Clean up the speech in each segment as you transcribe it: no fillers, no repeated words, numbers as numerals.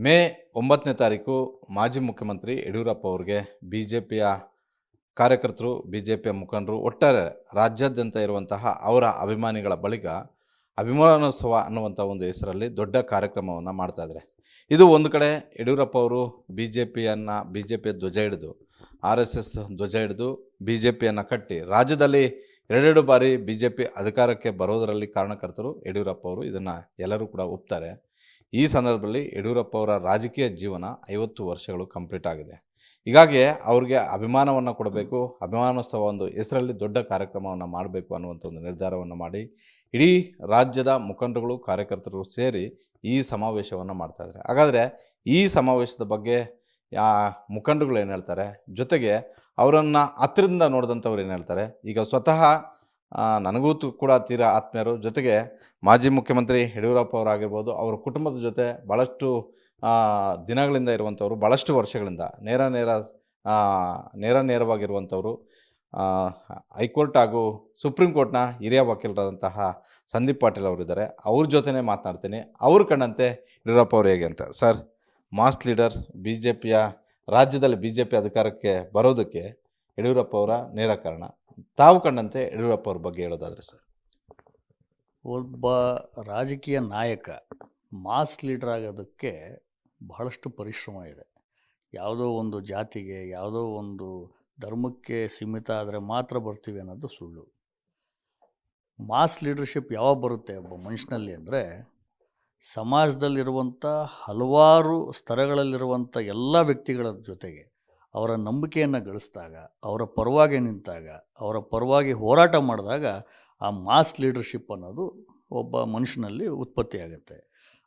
ಮೇ 9ನೇ ತಾರೀಕು ಮಾಜಿ ಮುಖ್ಯಮಂತ್ರಿ ಯಡಿಯೂರಪ್ಪ ಅವರಿಗೆ ಬಿಜೆಪಿಯ ಕಾರ್ಯಕರ್ತರು, ಬಿಜೆಪಿಯ ಮುಖಂಡರು, ಒಟ್ಟಾರೆ ರಾಜ್ಯಾದ್ಯಂತ ಇರುವಂತಹ ಅವರ ಅಭಿಮಾನಿಗಳ ಬಳಿಕ ಅಭಿಮಾನೋತ್ಸವ ಅನ್ನುವಂಥ ಒಂದು ಹೆಸರಲ್ಲಿ ದೊಡ್ಡ ಕಾರ್ಯಕ್ರಮವನ್ನು ಮಾಡ್ತಾಯಿದ್ದಾರೆ. ಇದು ಒಂದು ಕಡೆ ಯಡಿಯೂರಪ್ಪ ಅವರು ಬಿಜೆಪಿಯ ಧ್ವಜ ಹಿಡಿದು RSS ಧ್ವಜ ಹಿಡಿದು ಬಿಜೆಪಿಯನ್ನು ಕಟ್ಟಿ ರಾಜ್ಯದಲ್ಲಿ ಎರಡೆರಡು ಬಾರಿ ಬಿಜೆಪಿ ಅಧಿಕಾರಕ್ಕೆ ಬರೋದರಲ್ಲಿ ಕಾರಣಕರ್ತರು ಯಡಿಯೂರಪ್ಪ ಅವರು. ಇದನ್ನು ಎಲ್ಲರೂ ಕೂಡ ಒಪ್ತಾರೆ. ಈ ಸಂದರ್ಭದಲ್ಲಿ ಯಡಿಯೂರಪ್ಪ ಅವರ ರಾಜಕೀಯ ಜೀವನ 50 ವರ್ಷಗಳು ಕಂಪ್ಲೀಟ್ ಆಗಿದೆ. ಹೀಗಾಗಿ ಅವ್ರಿಗೆ ಅಭಿಮಾನವನ್ನು ಕೊಡಬೇಕು, ಅಭಿಮಾನೋತ್ಸವ ಒಂದು ಹೆಸರಲ್ಲಿ ದೊಡ್ಡ ಕಾರ್ಯಕ್ರಮವನ್ನು ಮಾಡಬೇಕು ಅನ್ನುವಂಥ ಒಂದು ನಿರ್ಧಾರವನ್ನು ಮಾಡಿ ಇಡೀ ರಾಜ್ಯದ ಮುಖಂಡರುಗಳು, ಕಾರ್ಯಕರ್ತರು ಸೇರಿ ಈ ಸಮಾವೇಶವನ್ನು ಮಾಡ್ತಾಯಿದ್ದಾರೆ. ಹಾಗಾದರೆ ಈ ಸಮಾವೇಶದ ಬಗ್ಗೆ ಮುಖಂಡರುಗಳು ಏನು ಹೇಳ್ತಾರೆ, ಜೊತೆಗೆ ಅವರನ್ನು ಹತ್ತಿರದಿಂದ ನೋಡಿದಂಥವ್ರು ಏನು ಹೇಳ್ತಾರೆ, ಈಗ ಸ್ವತಃ ನನಗೂ ಕೂಡ ತೀರಾ ಆತ್ಮೀಯರು, ಜೊತೆಗೆ ಮಾಜಿ ಮುಖ್ಯಮಂತ್ರಿ ಯಡಿಯೂರಪ್ಪ ಅವರಾಗಿರ್ಬೋದು, ಅವರ ಕುಟುಂಬದ ಜೊತೆ ಭಾಳಷ್ಟು ದಿನಗಳಿಂದ ಇರುವಂಥವ್ರು, ಭಾಳಷ್ಟು ವರ್ಷಗಳಿಂದ ನೇರವಾಗಿರುವಂಥವ್ರು, ಹೈಕೋರ್ಟ್ ಹಾಗೂ ಸುಪ್ರೀಂ ಕೋರ್ಟ್ನ ಹಿರಿಯ ವಕೀಲರಾದಂತಹ ಸಂದೀಪ್ ಪಾಟೀಲ್ ಅವರಿದ್ದಾರೆ. ಅವ್ರ ಜೊತೆನೇ ಮಾತನಾಡ್ತೀನಿ. ಅವ್ರು ಕಂಡಂತೆ ಯಡಿಯೂರಪ್ಪ ಅವರು ಹೇಗೆ ಅಂತ. ಸರ್, ಮಾಸ್ ಲೀಡರ್, ರಾಜ್ಯದಲ್ಲಿ ಬಿಜೆಪಿ ಅಧಿಕಾರಕ್ಕೆ ಬರೋದಕ್ಕೆ ಯಡಿಯೂರಪ್ಪ ಅವರ ನೇರ ಕಾರಣ. ತಾವು ಕಂಡಂತೆ ಯಡಿಯೂರಪ್ಪ ಅವ್ರ ಬಗ್ಗೆ ಹೇಳೋದಾದರೆ ಸರ್. ಒಬ್ಬ ರಾಜಕೀಯ ನಾಯಕ ಮಾಸ್ ಲೀಡರ್ ಆಗೋದಕ್ಕೆ ಬಹಳಷ್ಟು ಪರಿಶ್ರಮ ಇದೆ. ಯಾವುದೋ ಒಂದು ಜಾತಿಗೆ, ಯಾವುದೋ ಒಂದು ಧರ್ಮಕ್ಕೆ ಸೀಮಿತ ಆದರೆ ಮಾತ್ರ ಬರ್ತೀವಿ ಅನ್ನೋದು ಸುಳ್ಳು. ಮಾಸ್ ಲೀಡರ್ಶಿಪ್ ಯಾವಾಗ ಬರುತ್ತೆ ಒಬ್ಬ ಮನುಷ್ಯನಲ್ಲಿ ಅಂದರೆ, ಸಮಾಜದಲ್ಲಿರುವಂಥ ಹಲವಾರು ಸ್ತರಗಳಲ್ಲಿರುವಂಥ ಎಲ್ಲ ವ್ಯಕ್ತಿಗಳ ಜೊತೆಗೆ ಅವರ ನಂಬಿಕೆಯನ್ನು ಗಳಿಸಿದಾಗ, ಅವರ ಪರವಾಗಿ ನಿಂತಾಗ, ಅವರ ಪರವಾಗಿ ಹೋರಾಟ ಮಾಡಿದಾಗ ಆ ಮಾಸ್ ಲೀಡರ್ಶಿಪ್ ಅನ್ನೋದು ಒಬ್ಬ ಮನುಷ್ಯನಲ್ಲಿ ಉತ್ಪತ್ತಿಯಾಗುತ್ತೆ.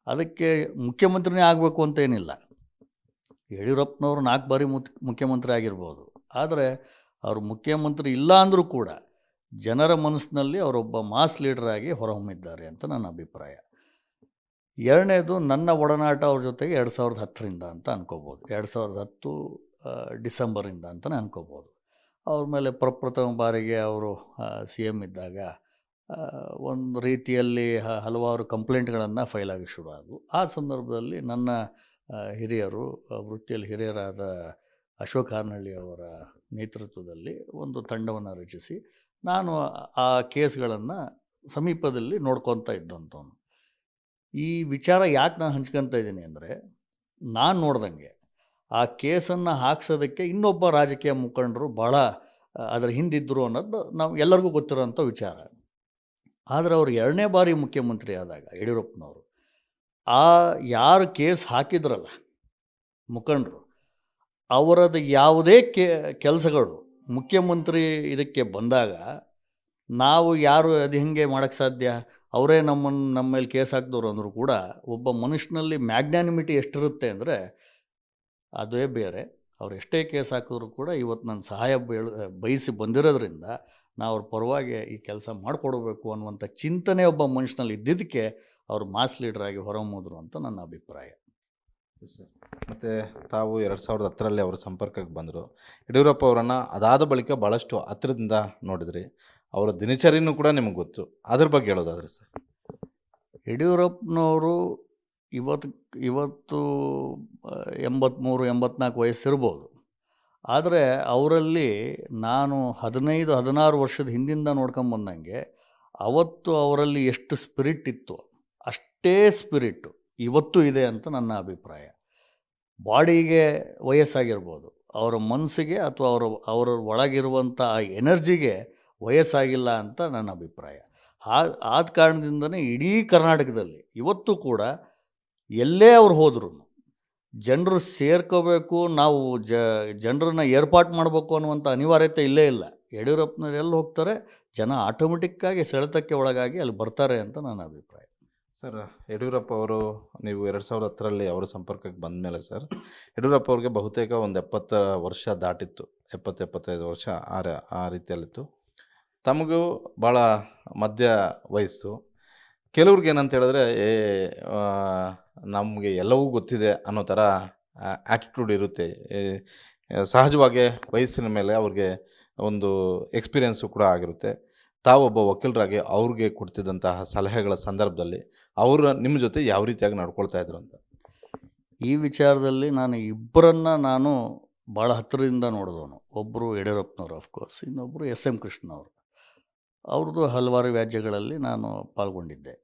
ಅದಕ್ಕೆ ಮುಖ್ಯಮಂತ್ರಿನೇ ಆಗಬೇಕು ಅಂತೇನಿಲ್ಲ. ಯಡಿಯೂರಪ್ಪನವರು 4 ಬಾರಿ ಮುಖ್ಯಮಂತ್ರಿ ಆಗಿರ್ಬೋದು, ಆದರೆ ಅವರು ಮುಖ್ಯಮಂತ್ರಿ ಇಲ್ಲ ಅಂದರೂ ಕೂಡ ಜನರ ಮನಸ್ಸಿನಲ್ಲಿ ಅವರೊಬ್ಬ ಮಾಸ್ ಲೀಡರ್ ಆಗಿ ಹೊರಹೊಮ್ಮಿದ್ದಾರೆ ಅಂತ ನನ್ನ ಅಭಿಪ್ರಾಯ. ಎರಡನೇದು, ನನ್ನ ಒಡನಾಟ ಅವ್ರ ಜೊತೆಗೆ 2010ರಿಂದ ಅಂತ ಅನ್ಕೋಬೋದು. 2010 ಡಿಸೆಂಬರಿಂದ ಅಂತಲೇ ಅನ್ಕೋಬೋದು. ಅವ್ರ ಮೇಲೆ ಪ್ರಪ್ರಥಮ ಬಾರಿಗೆ ಅವರು CM ಇದ್ದಾಗ ಒಂದು ರೀತಿಯಲ್ಲಿ ಹಲವಾರು ಕಂಪ್ಲೇಂಟ್ಗಳನ್ನು ಫೈಲ್ ಆಗಿ ಶುರು ಆದವು. ಆ ಸಂದರ್ಭದಲ್ಲಿ ನನ್ನ ಹಿರಿಯರು, ವೃತ್ತಿಯಲ್ಲಿ ಹಿರಿಯರಾದ ಅಶೋಕ್ ಹಾರ್ನಳ್ಳಿ ಅವರ ನೇತೃತ್ವದಲ್ಲಿ ಒಂದು ತಂಡವನ್ನು ರಚಿಸಿ ನಾನು ಆ ಕೇಸ್ಗಳನ್ನು ಸಮೀಪದಲ್ಲಿ ನೋಡ್ಕೊತಾ ಇದ್ದಂಥವನು. ಈ ವಿಚಾರ ಯಾಕೆ ನಾನು ಹಂಚ್ಕೊತಾ ಇದ್ದೀನಿ ಅಂದರೆ, ನಾನು ನೋಡ್ದಂಗೆ ಆ ಕೇಸನ್ನು ಹಾಕ್ಸೋದಕ್ಕೆ ಇನ್ನೊಬ್ಬ ರಾಜಕೀಯ ಮುಖಂಡರು ಭಾಳ ಅದರ ಹಿಂದಿದ್ದರು ಅನ್ನೋದು ನಾವು ಎಲ್ಲರಿಗೂ ಗೊತ್ತಿರೋಂಥ ವಿಚಾರ. ಆದರೆ ಅವರು 2ನೇ ಬಾರಿ ಮುಖ್ಯಮಂತ್ರಿ ಆದಾಗ ಯಡಿಯೂರಪ್ಪನವರು ಯಾರು ಕೇಸ್ ಹಾಕಿದ್ರಲ್ಲ ಮುಖಂಡರು, ಅವರದ್ದು ಯಾವುದೇ ಕೆಲಸಗಳು ಮುಖ್ಯಮಂತ್ರಿ ಇದಕ್ಕೆ ಬಂದಾಗ ನಾವು ಯಾರು ಅದು ಹೆಂಗೆ ಮಾಡೋಕ್ಕೆ ಸಾಧ್ಯ, ಅವರೇ ನಮ್ಮ ಮೇಲೆ ಕೇಸ್ ಹಾಕಿದವರು ಅಂದರೂ ಕೂಡ ಒಬ್ಬ ಮನುಷ್ಯನಲ್ಲಿ ಮ್ಯಾಗ್ನಾನಿಮಿಟಿ ಎಷ್ಟಿರುತ್ತೆ ಅಂದರೆ ಅದೇ ಬೇರೆ. ಅವ್ರು ಎಷ್ಟೇ ಕೇಸ್ ಹಾಕಿದ್ರು ಕೂಡ ಇವತ್ತು ನನ್ನ ಸಹಾಯ ಬಯಸಿ ಬಂದಿರೋದ್ರಿಂದ ನಾವು ಅವ್ರ ಪರವಾಗಿ ಈ ಕೆಲಸ ಮಾಡಿಕೊಡ್ಬೇಕು ಅನ್ನುವಂಥ ಚಿಂತನೆ ಒಬ್ಬ ಮನುಷ್ಯನಲ್ಲಿ ಇದ್ದಿದ್ದಕ್ಕೆ ಅವರು ಮಾಸ್ ಲೀಡರ್ ಆಗಿ ಹೊರಹೊಮ್ಮಿದ್ರು ಅಂತ ನನ್ನ ಅಭಿಪ್ರಾಯ. ಮತ್ತು ತಾವು 2010ರಲ್ಲಿ ಅವರ ಸಂಪರ್ಕಕ್ಕೆ ಬಂದರು. ಯಡಿಯೂರಪ್ಪ ಅವರನ್ನು ಅದಾದ ಬಳಿಕ ಭಾಳಷ್ಟು ಹತ್ತಿರದಿಂದ ನೋಡಿದ್ರಿ. ಅವರ ದಿನಚರಿನೂ ಕೂಡ ನಿಮಗೆ ಗೊತ್ತು. ಅದ್ರ ಬಗ್ಗೆ ಹೇಳೋದಾದ್ರೆ ಸರ್. ಯಡಿಯೂರಪ್ಪನವರು ಇವತ್ತು 83-84 ವಯಸ್ಸಿರ್ಬೋದು. ಆದರೆ ಅವರಲ್ಲಿ ನಾನು 15-16 ವರ್ಷದ ಹಿಂದಿಂದ ನೋಡ್ಕೊಂಬಂದಂಗೆ ಅವತ್ತು ಅವರಲ್ಲಿ ಎಷ್ಟು ಸ್ಪಿರಿಟ್ ಇತ್ತು ಅಷ್ಟೇ ಸ್ಪಿರಿಟ್ಟು ಇವತ್ತು ಇದೆ ಅಂತ ನನ್ನ ಅಭಿಪ್ರಾಯ. ಬಾಡಿಗೆ ವಯಸ್ಸಾಗಿರ್ಬೋದು, ಅವರ ಮನಸ್ಸಿಗೆ ಅಥವಾ ಅವರ ಒಳಗಿರುವಂಥ ಆ ಎನರ್ಜಿಗೆ ವಯಸ್ಸಾಗಿಲ್ಲ ಅಂತ ನನ್ನ ಅಭಿಪ್ರಾಯ. ಆದ ಕಾರಣದಿಂದನೇ ಇಡೀ ಕರ್ನಾಟಕದಲ್ಲಿ ಇವತ್ತು ಕೂಡ ಎಲ್ಲೇ ಅವ್ರು ಹೋದ್ರೂ ಜನರು ಸೇರ್ಕೋಬೇಕು, ನಾವು ಜನರನ್ನು ಏರ್ಪಾಟ್ ಮಾಡಬೇಕು ಅನ್ನುವಂಥ ಅನಿವಾರ್ಯತೆ ಇಲ್ಲೇ ಇಲ್ಲ. ಯಡಿಯೂರಪ್ಪನವ್ರು ಎಲ್ಲಿ ಹೋಗ್ತಾರೆ ಜನ ಆಟೋಮೆಟಿಕ್ಕಾಗಿ ಸೆಳೆತಕ್ಕೆ ಒಳಗಾಗಿ ಅಲ್ಲಿ ಬರ್ತಾರೆ ಅಂತ ನನ್ನ ಅಭಿಪ್ರಾಯ. ಸರ್, ಯಡಿಯೂರಪ್ಪ ಅವರು ನೀವು 2010ರಲ್ಲಿ ಅವರ ಸಂಪರ್ಕಕ್ಕೆ ಬಂದ ಮೇಲೆ ಸರ್, ಯಡಿಯೂರಪ್ಪ ಅವ್ರಿಗೆ ಬಹುತೇಕ ಒಂದು 70 ವರ್ಷ ದಾಟಿತ್ತು, 70-75 ವರ್ಷ ಆ ರೀತಿಯಲ್ಲಿತ್ತು. ತಮಗೂ ಭಾಳ ಮಧ್ಯ ವಯಸ್ಸು. ಕೆಲವ್ರಿಗೆ ಏನಂತ ಹೇಳಿದ್ರೆ ನಮಗೆ ಎಲ್ಲವೂ ಗೊತ್ತಿದೆ ಅನ್ನೋ ಥರ ಆ್ಯಟಿಟ್ಯೂಡ್ ಇರುತ್ತೆ. ಸಹಜವಾಗಿ ವಯಸ್ಸಿನ ಮೇಲೆ ಅವ್ರಿಗೆ ಒಂದು ಎಕ್ಸ್ಪೀರಿಯೆನ್ಸು ಕೂಡ ಆಗಿರುತ್ತೆ. ತಾವೊಬ್ಬ ವಕೀಲರಾಗಿ ಅವ್ರಿಗೆ ಕೊಡ್ತಿದ್ದಂತಹ ಸಲಹೆಗಳ ಸಂದರ್ಭದಲ್ಲಿ ಅವರು ನಿಮ್ಮ ಜೊತೆ ಯಾವ ರೀತಿಯಾಗಿ ನಡ್ಕೊಳ್ತಾ ಇದ್ರು ಅಂತ. ಈ ವಿಚಾರದಲ್ಲಿ ನಾನು ಇಬ್ಬರನ್ನ ನಾನು ಭಾಳ ಹತ್ತಿರದಿಂದ ನೋಡಿದವನು. ಒಬ್ಬರು ಯಡಿಯೂರಪ್ಪನವರು ಅಫ್ಕೋರ್ಸ್, ಇನ್ನೊಬ್ಬರು ಎಸ್ ಎಂ ಕೃಷ್ಣ ಅವರು. ಅವ್ರದ್ದು ಹಲವಾರು ವ್ಯಾಜ್ಯಗಳಲ್ಲಿ ನಾನು ಪಾಲ್ಗೊಂಡಿದ್ದೆ.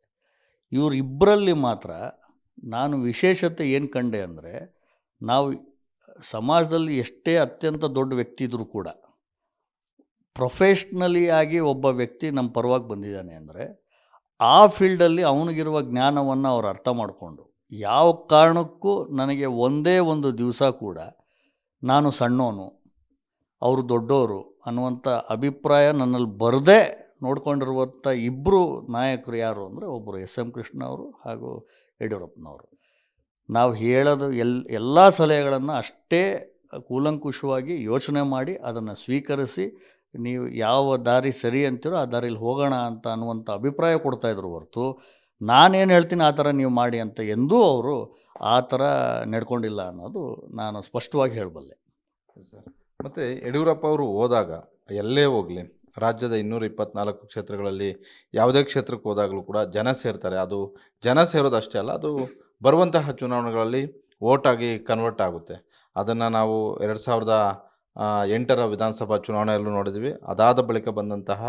ಇವರಿಬ್ಬರಲ್ಲಿ ಮಾತ್ರ ನಾನು ವಿಶೇಷತೆ ಏನು ಕಂಡೆ ಅಂದರೆ, ನಾವು ಸಮಾಜದಲ್ಲಿ ಎಷ್ಟೇ ಅತ್ಯಂತ ದೊಡ್ಡ ವ್ಯಕ್ತಿ ಇದ್ದರೂ ಕೂಡ ಪ್ರೊಫೆಷ್ನಲಿ ಆಗಿ ಒಬ್ಬ ವ್ಯಕ್ತಿ ನಮ್ಮ ಪರವಾಗಿ ಬಂದಿದ್ದಾನೆ ಅಂದರೆ ಆ ಫೀಲ್ಡಲ್ಲಿ ಅವನಿಗಿರುವ ಜ್ಞಾನವನ್ನು ಅವ್ರು ಅರ್ಥ ಮಾಡಿಕೊಂಡು ಯಾವ ಕಾರಣಕ್ಕೂ ನನಗೆ ಒಂದೇ ಒಂದು ದಿವಸ ಕೂಡ ನಾನು ಸಣ್ಣವನು, ಅವರು ದೊಡ್ಡವರು ಅನ್ನುವಂಥ ಅಭಿಪ್ರಾಯ ನನ್ನಲ್ಲಿ ಬರದೇ ನೋಡ್ಕೊಂಡಿರುವಂಥ ಇಬ್ಬರು ನಾಯಕರು ಯಾರು ಅಂದರೆ, ಒಬ್ಬರು ಎಸ್ ಎಂ ಕೃಷ್ಣ ಅವರು ಹಾಗೂ ಯಡಿಯೂರಪ್ಪನವರು. ನಾವು ಹೇಳೋದು ಎಲ್ಲ ಸಲಹೆಗಳನ್ನು ಅಷ್ಟೇ ಕೂಲಂಕುಷವಾಗಿ ಯೋಚನೆ ಮಾಡಿ ಅದನ್ನು ಸ್ವೀಕರಿಸಿ, ನೀವು ಯಾವ ದಾರಿ ಸರಿ ಅಂತೀರೋ ಆ ದಾರಿಲಿ ಹೋಗೋಣ ಅಂತ ಅನ್ನುವಂಥ ಅಭಿಪ್ರಾಯ ಕೊಡ್ತಾಯಿದ್ರು ಹೊರತು, ನಾನೇನು ಹೇಳ್ತೀನಿ ಆ ಥರ ನೀವು ಮಾಡಿ ಅಂತ ಎಂದೂ ಅವರು ಆ ಥರ ನಡ್ಕೊಂಡಿಲ್ಲ ಅನ್ನೋದು ನಾನು ಸ್ಪಷ್ಟವಾಗಿ ಹೇಳಬಲ್ಲೆ. ಮತ್ತು ಯಡಿಯೂರಪ್ಪ ಅವರು ಹೋದಾಗ ಎಲ್ಲೇ ಹೋಗಲಿ, ರಾಜ್ಯದ 224 ಕ್ಷೇತ್ರಗಳಲ್ಲಿ ಯಾವುದೇ ಕ್ಷೇತ್ರಕ್ಕೆ ಹೋದಾಗಲೂ ಕೂಡ ಜನ ಸೇರ್ತಾರೆ. ಅದು ಜನ ಸೇರೋದಷ್ಟೇ ಅಲ್ಲ, ಅದು ಬರುವಂತಹ ಚುನಾವಣೆಗಳಲ್ಲಿ ವೋಟಾಗಿ ಕನ್ವರ್ಟ್ ಆಗುತ್ತೆ. ಅದನ್ನು ನಾವು 2008ರ ವಿಧಾನಸಭಾ ಚುನಾವಣೆಯಲ್ಲೂ ನೋಡಿದ್ವಿ. ಅದಾದ ಬಳಿಕ ಬಂದಂತಹ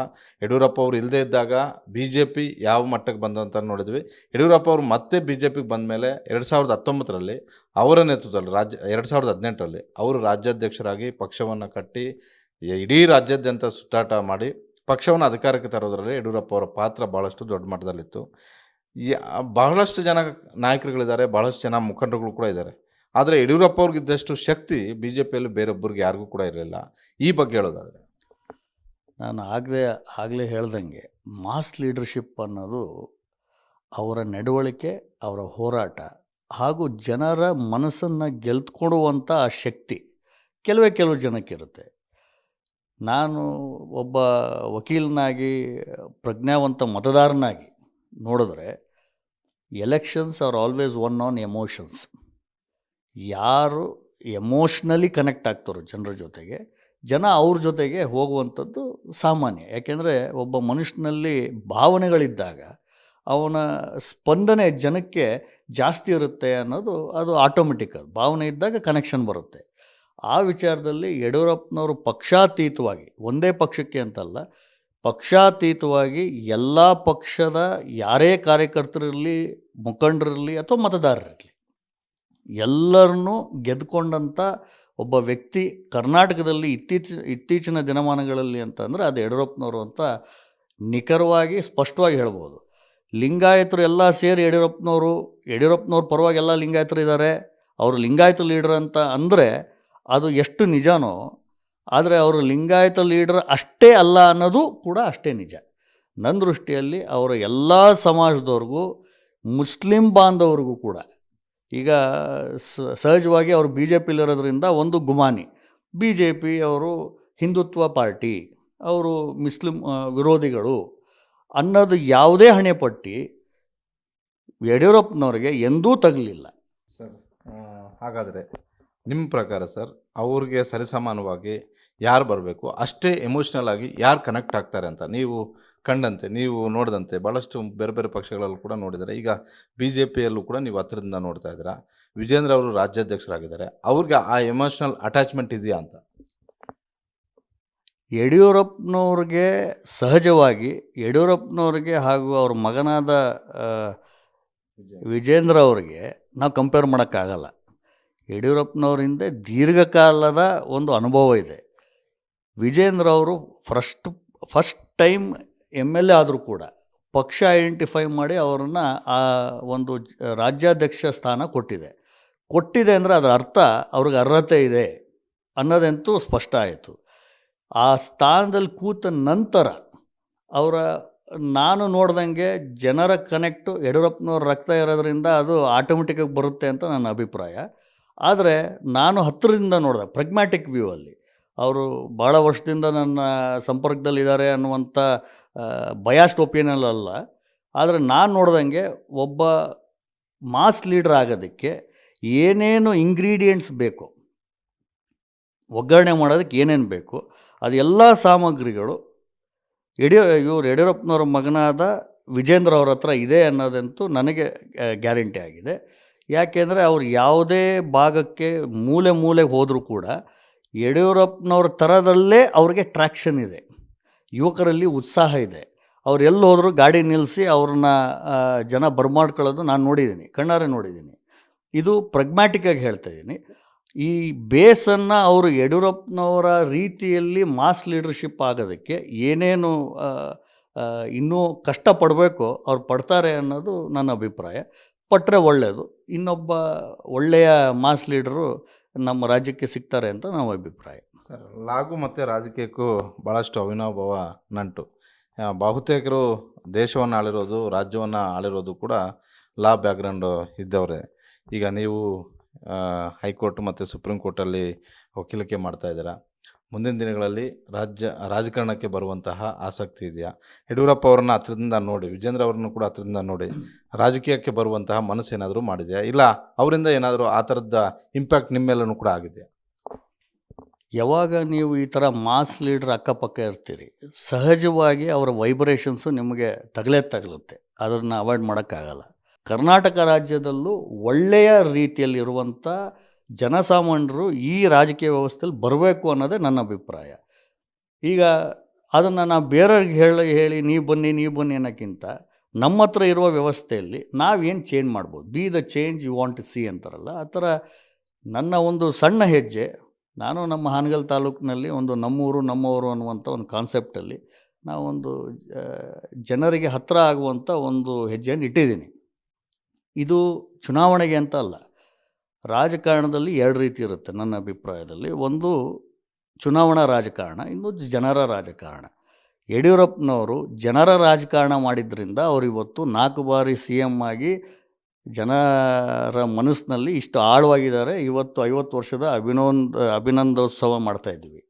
ಯಡಿಯೂರಪ್ಪ ಅವರು ಇಲ್ಲದೇ ಇದ್ದಾಗ BJP ಯಾವ ಮಟ್ಟಕ್ಕೆ ಬಂದಂತ ನೋಡಿದ್ವಿ. ಯಡಿಯೂರಪ್ಪ ಅವರು ಮತ್ತೆ BJPಗೆ ಬಂದ ಮೇಲೆ 2019ರಲ್ಲಿ ಅವರ ನೇತೃತ್ವದಲ್ಲಿ 2018ರಲ್ಲಿ ಅವರು ರಾಜ್ಯಾಧ್ಯಕ್ಷರಾಗಿ ಪಕ್ಷವನ್ನು ಕಟ್ಟಿ ಇಡೀ ರಾಜ್ಯಾದ್ಯಂತ ಸುತ್ತಾಟ ಮಾಡಿ ಪಕ್ಷವನ್ನು ಅಧಿಕಾರಕ್ಕೆ ತರೋದರಲ್ಲಿ ಯಡಿಯೂರಪ್ಪ ಅವರ ಪಾತ್ರ ಭಾಳಷ್ಟು ದೊಡ್ಡ ಮಟ್ಟದಲ್ಲಿತ್ತು. ಬಹಳಷ್ಟು ಜನ ನಾಯಕರುಗಳಿದ್ದಾರೆ, ಬಹಳಷ್ಟು ಜನ ಮುಖಂಡರುಗಳು ಕೂಡ ಇದ್ದಾರೆ. ಆದರೆ ಯಡಿಯೂರಪ್ಪ ಅವ್ರಿಗಿದ್ದಷ್ಟು ಶಕ್ತಿ BJPಯಲ್ಲಿ ಬೇರೊಬ್ಬರಿಗೆ ಯಾರಿಗೂ ಕೂಡ ಇರಲಿಲ್ಲ. ಈ ಬಗ್ಗೆ ಹೇಳೋದಾದರೆ, ನಾನು ಆಗಲೇ ಹೇಳ್ದಂಗೆ ಮಾಸ್ ಲೀಡರ್ಶಿಪ್ ಅನ್ನೋದು ಅವರ ನಡವಳಿಕೆ, ಅವರ ಹೋರಾಟ ಹಾಗೂ ಜನರ ಮನಸ್ಸನ್ನು ಗೆಲ್ತ್ಕೊಡುವಂಥ ಆ ಶಕ್ತಿ ಕೆಲವು ಜನಕ್ಕಿರುತ್ತೆ. ನಾನು ಒಬ್ಬ ವಕೀಲನಾಗಿ, ಪ್ರಜ್ಞಾವಂತ ಮತದಾರನಾಗಿ ನೋಡಿದ್ರೆ, elections are always one on emotions. ಯಾರು ಎಮೋಷ್ನಲಿ ಕನೆಕ್ಟ್ ಆಗ್ತಾರೋ ಜನರ ಜೊತೆಗೆ, ಜನ ಅವ್ರ ಜೊತೆಗೆ ಹೋಗುವಂಥದ್ದು ಸಾಮಾನ್ಯ. ಯಾಕೆಂದರೆ ಒಬ್ಬ ಮನುಷ್ಯನಲ್ಲಿ ಭಾವನೆಗಳಿದ್ದಾಗ ಅವನ ಸ್ಪಂದನೆ ಜನಕ್ಕೆ ಜಾಸ್ತಿ ಇರುತ್ತೆ ಅನ್ನೋದು ಅದು ಆಟೋಮೆಟಿಕ್. ಅದು ಭಾವನೆ ಇದ್ದಾಗ ಕನೆಕ್ಷನ್ ಬರುತ್ತೆ. ಆ ವಿಚಾರದಲ್ಲಿ ಯಡಿಯೂರಪ್ಪನವರು ಪಕ್ಷಾತೀತವಾಗಿ, ಒಂದೇ ಪಕ್ಷಕ್ಕೆ ಅಂತಲ್ಲ, ಪಕ್ಷಾತೀತವಾಗಿ ಎಲ್ಲ ಪಕ್ಷದ ಯಾರೇ ಕಾರ್ಯಕರ್ತರಿರಲಿ, ಮುಖಂಡರಿರಲಿ ಅಥವಾ ಮತದಾರರಿರಲಿ, ಎಲ್ಲರನ್ನೂ ಗೆದ್ದುಕೊಂಡಂಥ ಒಬ್ಬ ವ್ಯಕ್ತಿ ಕರ್ನಾಟಕದಲ್ಲಿ ಇತ್ತೀಚಿನ ದಿನಮಾನಗಳಲ್ಲಿ ಅಂತಂದರೆ ಅದು ಯಡಿಯೂರಪ್ಪನವರು ಅಂತ ನಿಖರವಾಗಿ ಸ್ಪಷ್ಟವಾಗಿ ಹೇಳ್ಬೋದು. ಲಿಂಗಾಯತರು ಎಲ್ಲ ಸೇರಿ ಯಡಿಯೂರಪ್ಪನವ್ರ ಪರವಾಗಿ ಎಲ್ಲ ಲಿಂಗಾಯತರು ಇದ್ದಾರೆ, ಅವರು ಲಿಂಗಾಯತ ಲೀಡರ್ ಅಂತ ಅಂದರೆ ಅದು ಎಷ್ಟು ನಿಜನೋ, ಆದರೆ ಅವರು ಲಿಂಗಾಯತ ಲೀಡರ್ ಅಷ್ಟೇ ಅಲ್ಲ ಅನ್ನೋದು ಕೂಡ ಅಷ್ಟೇ ನಿಜ. ನನ್ನ ದೃಷ್ಟಿಯಲ್ಲಿ ಅವರ ಎಲ್ಲ ಸಮಾಜದವ್ರಿಗೂ, ಮುಸ್ಲಿಂ ಬಾಂಧವರಿಗೂ ಕೂಡ, ಈಗ ಸಹಜವಾಗಿ ಅವರು BJPಲಿರೋದ್ರಿಂದ ಒಂದು ಗುಮಾನಿ, BJP ಅವರು ಹಿಂದುತ್ವ ಪಾರ್ಟಿ, ಅವರು ಮುಸ್ಲಿಂ ವಿರೋಧಿಗಳು ಅನ್ನೋದು ಯಾವುದೇ ಹಣೆಪಟ್ಟಿ ಯಡಿಯೂರಪ್ಪನವ್ರಿಗೆ ಎಂದೂ ತಗಲಿಲ್ಲ. ಸರ್, ಹಾಗಾದರೆ ನಿಮ್ಮ ಪ್ರಕಾರ ಸರ್, ಅವ್ರಿಗೆ ಸರಿಸಮಾನವಾಗಿ ಯಾರು ಬರಬೇಕು, ಅಷ್ಟೇ ಎಮೋಷ್ನಲ್ ಆಗಿ ಯಾರು ಕನೆಕ್ಟ್ ಆಗ್ತಾರೆ ಅಂತ ನೀವು ಕಂಡಂತೆ, ನೀವು ನೋಡಿದಂತೆ ಭಾಳಷ್ಟು ಬೇರೆ ಬೇರೆ ಪಕ್ಷಗಳಲ್ಲೂ ಕೂಡ ನೋಡಿದ್ದಾರೆ. ಈಗ BJPಯಲ್ಲೂ ಕೂಡ ನೀವು ಹತ್ತಿರದಿಂದ ನೋಡ್ತಾ ಇದ್ದೀರಾ. ವಿಜೇಂದ್ರ ಅವರು ರಾಜ್ಯಾಧ್ಯಕ್ಷರಾಗಿದ್ದಾರೆ, ಅವ್ರಿಗೆ ಆ ಎಮೋಷ್ನಲ್ ಅಟ್ಯಾಚ್ಮೆಂಟ್ ಇದೆಯಾ ಅಂತ? ಯಡಿಯೂರಪ್ಪನವ್ರಿಗೆ ಸಹಜವಾಗಿ, ಯಡಿಯೂರಪ್ಪನವ್ರಿಗೆ ಹಾಗೂ ಅವ್ರ ಮಗನಾದ ವಿಜೇಂದ್ರ ಅವರಿಗೆ ನಾವು ಕಂಪೇರ್ ಮಾಡೋಕ್ಕಾಗಲ್ಲ. ಯಡಿಯೂರಪ್ಪನವರಿಂದ ದೀರ್ಘಕಾಲದ ಒಂದು ಅನುಭವ ಇದೆ. ವಿಜೇಂದ್ರ ಅವರು ಫಸ್ಟ್ ಟೈಮ್ MLA ಆದರೂ ಕೂಡ ಪಕ್ಷ ಐಡೆಂಟಿಫೈ ಮಾಡಿ ಅವರನ್ನು ಆ ಒಂದು ರಾಜ್ಯಾಧ್ಯಕ್ಷ ಸ್ಥಾನ ಕೊಟ್ಟಿದೆ ಅಂದರೆ ಅದರ ಅರ್ಥ ಅವ್ರಿಗೆ ಅರ್ಹತೆ ಇದೆ ಅನ್ನೋದಂತೂ ಸ್ಪಷ್ಟ ಆಯಿತು. ಆ ಸ್ಥಾನದಲ್ಲಿ ಕೂತ ನಂತರ ನಾನು ನೋಡ್ದಂಗೆ ಜನರ ಕನೆಕ್ಟು ಯಡಿಯೂರಪ್ಪನವ್ರ ರಕ್ತ ಇರೋದ್ರಿಂದ ಅದು ಆಟೋಮೆಟಿಕ್ಕಾಗಿ ಬರುತ್ತೆ ಅಂತ ನನ್ನ ಅಭಿಪ್ರಾಯ. ಆದರೆ ನಾನು ಹತ್ತಿರದಿಂದ ನೋಡಿದೆ, ಪ್ರೆಗ್ಮ್ಯಾಟಿಕ್ ವ್ಯೂ ಅಲ್ಲಿ ಅವರು ಭಾಳ ವರ್ಷದಿಂದ ನನ್ನ ಸಂಪರ್ಕದಲ್ಲಿದ್ದಾರೆ ಅನ್ನುವಂಥ ಬಯಾಸ್ಡ್ ಒಪಿನಿಯನ್ ಅಲ್ಲ. ಆದರೆ ನಾನು ನೋಡ್ದಂಗೆ ಒಬ್ಬ ಮಾಸ್ ಲೀಡರ್ ಆಗೋದಕ್ಕೆ ಏನೇನು ಇಂಗ್ರೀಡಿಯೆಂಟ್ಸ್ ಬೇಕು, ಒಗ್ಗರಣೆ ಮಾಡೋದಕ್ಕೆ ಏನೇನು ಬೇಕು, ಅದೆಲ್ಲ ಸಾಮಗ್ರಿಗಳು ಯಡಿಯೂರಪ್ಪನವ್ರ ಮಗನಾದ ವಿಜೇಂದ್ರ ಅವ್ರ ಹತ್ರ ಇದೆ ಅನ್ನೋದಂತೂ ನನಗೆ ಗ್ಯಾರಂಟಿ ಆಗಿದೆ. ಯಾಕೆಂದರೆ ಅವ್ರು ಯಾವುದೇ ಭಾಗಕ್ಕೆ ಮೂಲೆ ಮೂಲೆಗೆ ಹೋದರೂ ಕೂಡ ಯಡಿಯೂರಪ್ಪನವ್ರ ಥರದಲ್ಲೇ ಅವ್ರಿಗೆ ಟ್ರ್ಯಾಕ್ಷನ್ ಇದೆ, ಯುವಕರಲ್ಲಿ ಉತ್ಸಾಹ ಇದೆ. ಅವ್ರು ಎಲ್ಲಿ ಹೋದರೂ ಗಾಡಿ ನಿಲ್ಲಿಸಿ ಅವ್ರನ್ನ ಜನ ಬರ್ಮಾಡ್ಕೊಳ್ಳೋದು ನಾನು ನೋಡಿದ್ದೀನಿ, ಕಣ್ಣಾರೆ ನೋಡಿದ್ದೀನಿ. ಇದು ಪ್ರಗ್ಮ್ಯಾಟಿಕ್ಕಾಗಿ ಹೇಳ್ತಾ ಇದ್ದೀನಿ. ಈ ಬೇಸನ್ನು ಅವರು ಯಡಿಯೂರಪ್ಪನವರ ರೀತಿಯಲ್ಲಿ ಮಾಸ್ ಲೀಡರ್ಶಿಪ್ ಆಗೋದಕ್ಕೆ ಏನೇನು ಇನ್ನೂ ಕಷ್ಟಪಡಬೇಕೋ ಅವ್ರು ಪಡ್ತಾರೆ ಅನ್ನೋದು ನನ್ನ ಅಭಿಪ್ರಾಯ. ಪಟ್ಟರೆ ಒಳ್ಳೆಯದು. ಇನ್ನೊಬ್ಬ ಒಳ್ಳೆಯ ಮಾಸ್ ಲೀಡರು ನಮ್ಮ ರಾಜ್ಯಕ್ಕೆ ಸಿಗ್ತಾರೆ ಅಂತ ನಮ್ಮ ಅಭಿಪ್ರಾಯ. ಸರ್, ಲಾಗು ಮತ್ತು ರಾಜಕೀಯಕ್ಕೂ ಭಾಳಷ್ಟು ಅವಿನಾಭಾವ ನಂಟು. ಬಹುತೇಕರು ದೇಶವನ್ನು ಆಳಿರೋದು, ರಾಜ್ಯವನ್ನು ಆಳಿರೋದು ಕೂಡ ಲಾ ಬ್ಯಾಕ್ಗ್ರೌಂಡು ಇದ್ದವರೇ. ಈಗ ನೀವು ಹೈಕೋರ್ಟ್ ಮತ್ತು ಸುಪ್ರೀಂ ಕೋರ್ಟಲ್ಲಿ ವಕೀಲಿಕೆ ಮಾಡ್ತಾ ಇದ್ದೀರಾ. ಮುಂದಿನ ದಿನಗಳಲ್ಲಿ ರಾಜಕಾರಣಕ್ಕೆ ಬರುವಂತಹ ಆಸಕ್ತಿ ಇದೆಯಾ? ಯಡಿಯೂರಪ್ಪ ಅವರನ್ನ ಹತ್ರದಿಂದ ನೋಡಿ, ವಿಜೇಂದ್ರ ಅವರನ್ನು ಕೂಡ ಹತ್ರದಿಂದ ನೋಡಿ ರಾಜಕೀಯಕ್ಕೆ ಬರುವಂತಹ ಮನಸ್ಸು ಏನಾದರೂ ಮಾಡಿದೆಯಾ? ಇಲ್ಲ ಅವರಿಂದ ಏನಾದರೂ ಆ ಥರದ ಇಂಪ್ಯಾಕ್ಟ್ ನಿಮ್ಮ ಮೇಲೂ ಕೂಡ ಆಗಿದೆಯಾ? ಯಾವಾಗ ನೀವು ಈ ಥರ ಮಾಸ್ ಲೀಡರ್ ಅಕ್ಕಪಕ್ಕ ಇರ್ತೀರಿ, ಸಹಜವಾಗಿ ಅವರ ವೈಬ್ರೇಷನ್ಸು ನಿಮಗೆ ತಗಲುತ್ತೆ. ಅದನ್ನು ಅವಾಯ್ಡ್ ಮಾಡೋಕ್ಕಾಗಲ್ಲ. ಕರ್ನಾಟಕ ರಾಜ್ಯದಲ್ಲೂ ಒಳ್ಳೆಯ ರೀತಿಯಲ್ಲಿರುವಂಥ ಜನಸಾಮಾನ್ಯರು ಈ ರಾಜಕೀಯ ವ್ಯವಸ್ಥೆಯಲ್ಲಿ ಬರಬೇಕು ಅನ್ನೋದೇ ನನ್ನ ಅಭಿಪ್ರಾಯ. ಈಗ ಅದನ್ನು ನಾವು ಬೇರೆಯವ್ರಿಗೆ ಹೇಳಿ ನೀವು ಬನ್ನಿ ಅನ್ನೋಕ್ಕಿಂತ ನಮ್ಮ ಹತ್ರ ಇರುವ ವ್ಯವಸ್ಥೆಯಲ್ಲಿ ನಾವೇನು ಚೇಂಜ್ ಮಾಡ್ಬೋದು. Be the change you want to see ಅಂತಾರಲ್ಲ, ಆ ಥರ ನನ್ನ ಒಂದು ಸಣ್ಣ ಹೆಜ್ಜೆ. ನಾನು ನಮ್ಮ ಹಾನಗಲ್ ತಾಲೂಕಿನಲ್ಲಿ ಒಂದು ನಮ್ಮೂರು ನಮ್ಮವರು ಅನ್ನುವಂಥ ಒಂದು ಕಾನ್ಸೆಪ್ಟಲ್ಲಿ ನಾವೊಂದು ಜನರಿಗೆ ಹತ್ತಿರ ಆಗುವಂಥ ಒಂದು ಹೆಜ್ಜೆಯನ್ನು ಇಟ್ಟಿದ್ದೀನಿ. ಇದು ಚುನಾವಣೆಗೆ ಅಂತ ಅಲ್ಲ, ರಾಜಕಾರಣದಲ್ಲಿ ಎರಡು ರೀತಿ ಇರುತ್ತೆ ನನ್ನ ಅಭಿಪ್ರಾಯದಲ್ಲಿ. ಒಂದು ಚುನಾವಣಾ ರಾಜಕಾರಣ, ಇನ್ನೊಂದು ಜನರ ರಾಜಕಾರಣ. ಯಡಿಯೂರಪ್ಪನವರು ಜನರ ರಾಜಕಾರಣ ಮಾಡಿದ್ರಿಂದ ಅವರು ಇವತ್ತು 4 ಬಾರಿ CM ಆಗಿ ಜನರ ಮನಸ್ಸಿನಲ್ಲಿ ಇಷ್ಟು ಆಳವಾಗಿದ್ದಾರೆ. ಇವತ್ತು 50 ವರ್ಷದ ಅಭಿನಂದೋತ್ಸವ ಮಾಡ್ತಾಯಿದ್ವಿ.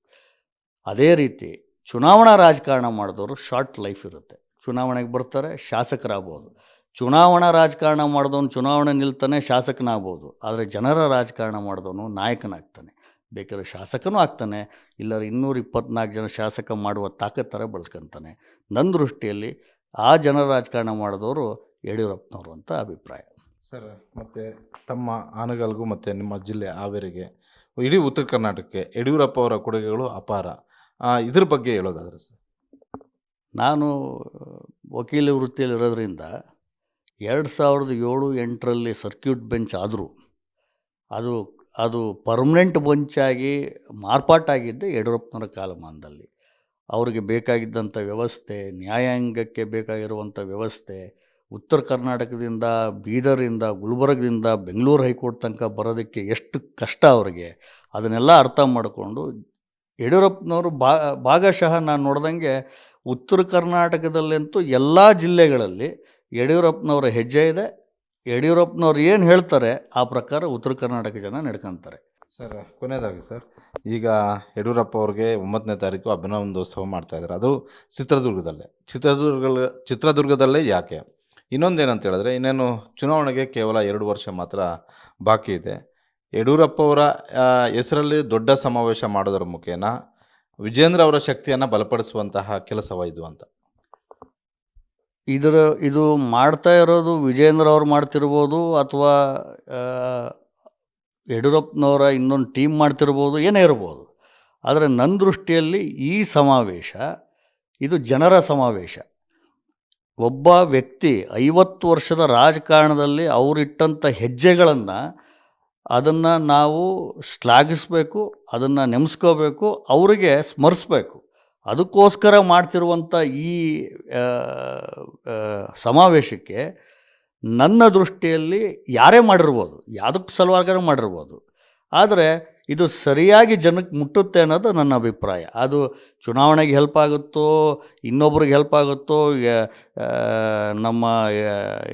ಅದೇ ರೀತಿ ಚುನಾವಣಾ ರಾಜಕಾರಣ ಮಾಡಿದವರು ಶಾರ್ಟ್ ಲೈಫ್ ಇರುತ್ತೆ. ಚುನಾವಣೆಗೆ ಬರ್ತಾರೆ, ಶಾಸಕರಾಗ್ಬೋದು. ಚುನಾವಣಾ ರಾಜಕಾರಣ ಮಾಡಿದವನು ಚುನಾವಣೆ ನಿಲ್ತಾನೆ, ಶಾಸಕನಾಗ್ಬೋದು. ಆದರೆ ಜನರ ರಾಜಕಾರಣ ಮಾಡಿದವನು ನಾಯಕನಾಗ್ತಾನೆ, ಬೇಕಾದ್ರೆ ಶಾಸಕನೂ ಆಗ್ತಾನೆ, ಇಲ್ಲರ 224 ಜನ ಶಾಸಕ ಮಾಡುವ ತಾಕತ್ತರ ಬಳಸ್ಕೊತಾನೆ. ನನ್ನ ದೃಷ್ಟಿಯಲ್ಲಿ ಆ ಜನರ ರಾಜಕಾರಣ ಮಾಡಿದವರು ಯಡಿಯೂರಪ್ಪನವರು ಅಂತ ಅಭಿಪ್ರಾಯ. ಸರ್, ಮತ್ತು ತಮ್ಮ ಹಾನಗಲ್ಗೂ ಮತ್ತು ನಿಮ್ಮ ಜಿಲ್ಲೆ ಹಾವೇರಿಗೆ, ಇಡೀ ಉತ್ತರ ಕರ್ನಾಟಕಕ್ಕೆ ಯಡಿಯೂರಪ್ಪ ಅವರ ಕೊಡುಗೆಗಳು ಅಪಾರ. ಇದ್ರ ಬಗ್ಗೆ ಹೇಳೋದಾದ್ರೆ ಸರ್? ನಾನು ವಕೀಲ ವೃತ್ತಿಯಲ್ಲಿರೋದ್ರಿಂದ 2007-8ರಲ್ಲಿ ಸರ್ಕ್ಯೂಟ್ ಬೆಂಚ್ ಆದರೂ ಅದು ಪರ್ಮನೆಂಟ್ ಬೆಂಚಾಗಿ ಮಾರ್ಪಾಟಾಗಿದ್ದೆ ಯಡಿಯೂರಪ್ಪನವರ ಕಾಲಮಾನದಲ್ಲಿ. ಅವರಿಗೆ ಬೇಕಾಗಿದ್ದಂಥ ವ್ಯವಸ್ಥೆ, ನ್ಯಾಯಾಂಗಕ್ಕೆ ಬೇಕಾಗಿರುವಂಥ ವ್ಯವಸ್ಥೆ, ಉತ್ತರ ಕರ್ನಾಟಕದಿಂದ ಬೀದರಿಂದ ಗುಲ್ಬರ್ಗದಿಂದ ಬೆಂಗಳೂರು ಹೈಕೋರ್ಟ್ ತನಕ ಬರೋದಕ್ಕೆ ಎಷ್ಟು ಕಷ್ಟ ಅವರಿಗೆ, ಅದನ್ನೆಲ್ಲ ಅರ್ಥ ಮಾಡಿಕೊಂಡು ಯಡಿಯೂರಪ್ಪನವರು ಭಾಗಶಃ ನಾನು ನೋಡ್ದಂಗೆ ಉತ್ತರ ಕರ್ನಾಟಕದಲ್ಲಂತೂ ಎಲ್ಲ ಜಿಲ್ಲೆಗಳಲ್ಲಿ ಯಡಿಯೂರಪ್ಪನವರ ಹೆಜ್ಜೆ ಇದೆ. ಯಡಿಯೂರಪ್ಪನವ್ರು ಏನು ಹೇಳ್ತಾರೆ ಆ ಪ್ರಕಾರ ಉತ್ತರ ಕರ್ನಾಟಕ ಜನ ನಡ್ಕೊತಾರೆ. ಸರ್, ಕೊನೆಯದಾಗಿ ಸರ್, ಈಗ ಯಡಿಯೂರಪ್ಪ ಅವ್ರಿಗೆ 9ನೇ ತಾರೀಕು ಅಭಿನಂದೋತ್ಸವ ಮಾಡ್ತಾಯಿದ್ದಾರೆ. ಅದು ಚಿತ್ರದುರ್ಗದಲ್ಲೇ ಯಾಕೆ? ಇನ್ನೊಂದೇನಂತ ಹೇಳಿದ್ರೆ, ಇನ್ನೇನು ಚುನಾವಣೆಗೆ ಕೇವಲ 2 ವರ್ಷ ಮಾತ್ರ ಬಾಕಿ ಇದೆ. ಯಡಿಯೂರಪ್ಪ ಅವರ ಹೆಸರಲ್ಲಿ ದೊಡ್ಡ ಸಮಾವೇಶ ಮಾಡೋದರ ಮುಖೇನ ವಿಜೇಂದ್ರ ಅವರ ಶಕ್ತಿಯನ್ನು ಬಲಪಡಿಸುವಂತಹ ಕೆಲಸವ ಇದು ಅಂತ? ಇದು ಮಾಡ್ತಾ ಇರೋದು ವಿಜೇಂದ್ರ ಅವ್ರು ಮಾಡ್ತಿರ್ಬೋದು, ಅಥವಾ ಯಡಿಯೂರಪ್ಪನವರ ಇನ್ನೊಂದು ಟೀಮ್ ಮಾಡ್ತಿರ್ಬೋದು, ಏನೇ ಇರ್ಬೋದು. ಆದರೆ ನನ್ನ ದೃಷ್ಟಿಯಲ್ಲಿ ಈ ಸಮಾವೇಶ ಇದು ಜನರ ಸಮಾವೇಶ. ಒಬ್ಬ ವ್ಯಕ್ತಿ 50 ವರ್ಷದ ರಾಜಕಾರಣದಲ್ಲಿ ಅವರಿಟ್ಟಂಥ ಹೆಜ್ಜೆಗಳನ್ನು ಅದನ್ನು ನಾವು ಶ್ಲಾಘಿಸಬೇಕು, ಅದನ್ನು ನೆನೆಸ್ಕೋಬೇಕು, ಅವರಿಗೆ ಸ್ಮರಿಸ್ಬೇಕು. ಅದಕ್ಕೋಸ್ಕರ ಮಾಡ್ತಿರುವಂಥ ಈ ಸಮಾವೇಶಕ್ಕೆ ನನ್ನ ದೃಷ್ಟಿಯಲ್ಲಿ ಯಾರೇ ಮಾಡಿರ್ಬೋದು, ಯಾವುದಕ್ಕೆ ಸಲುವಾಗಿ ಮಾಡಿರ್ಬೋದು, ಆದರೆ ಇದು ಸರಿಯಾಗಿ ಜನಕ್ಕೆ ಮುಟ್ಟುತ್ತೆ ಅನ್ನೋದು ನನ್ನ ಅಭಿಪ್ರಾಯ. ಅದು ಚುನಾವಣೆಗೆ ಹೆಲ್ಪ್ ಆಗುತ್ತೋ, ಇನ್ನೊಬ್ರಿಗೆ ಹೆಲ್ಪ್ ಆಗುತ್ತೋ, ನಮ್ಮ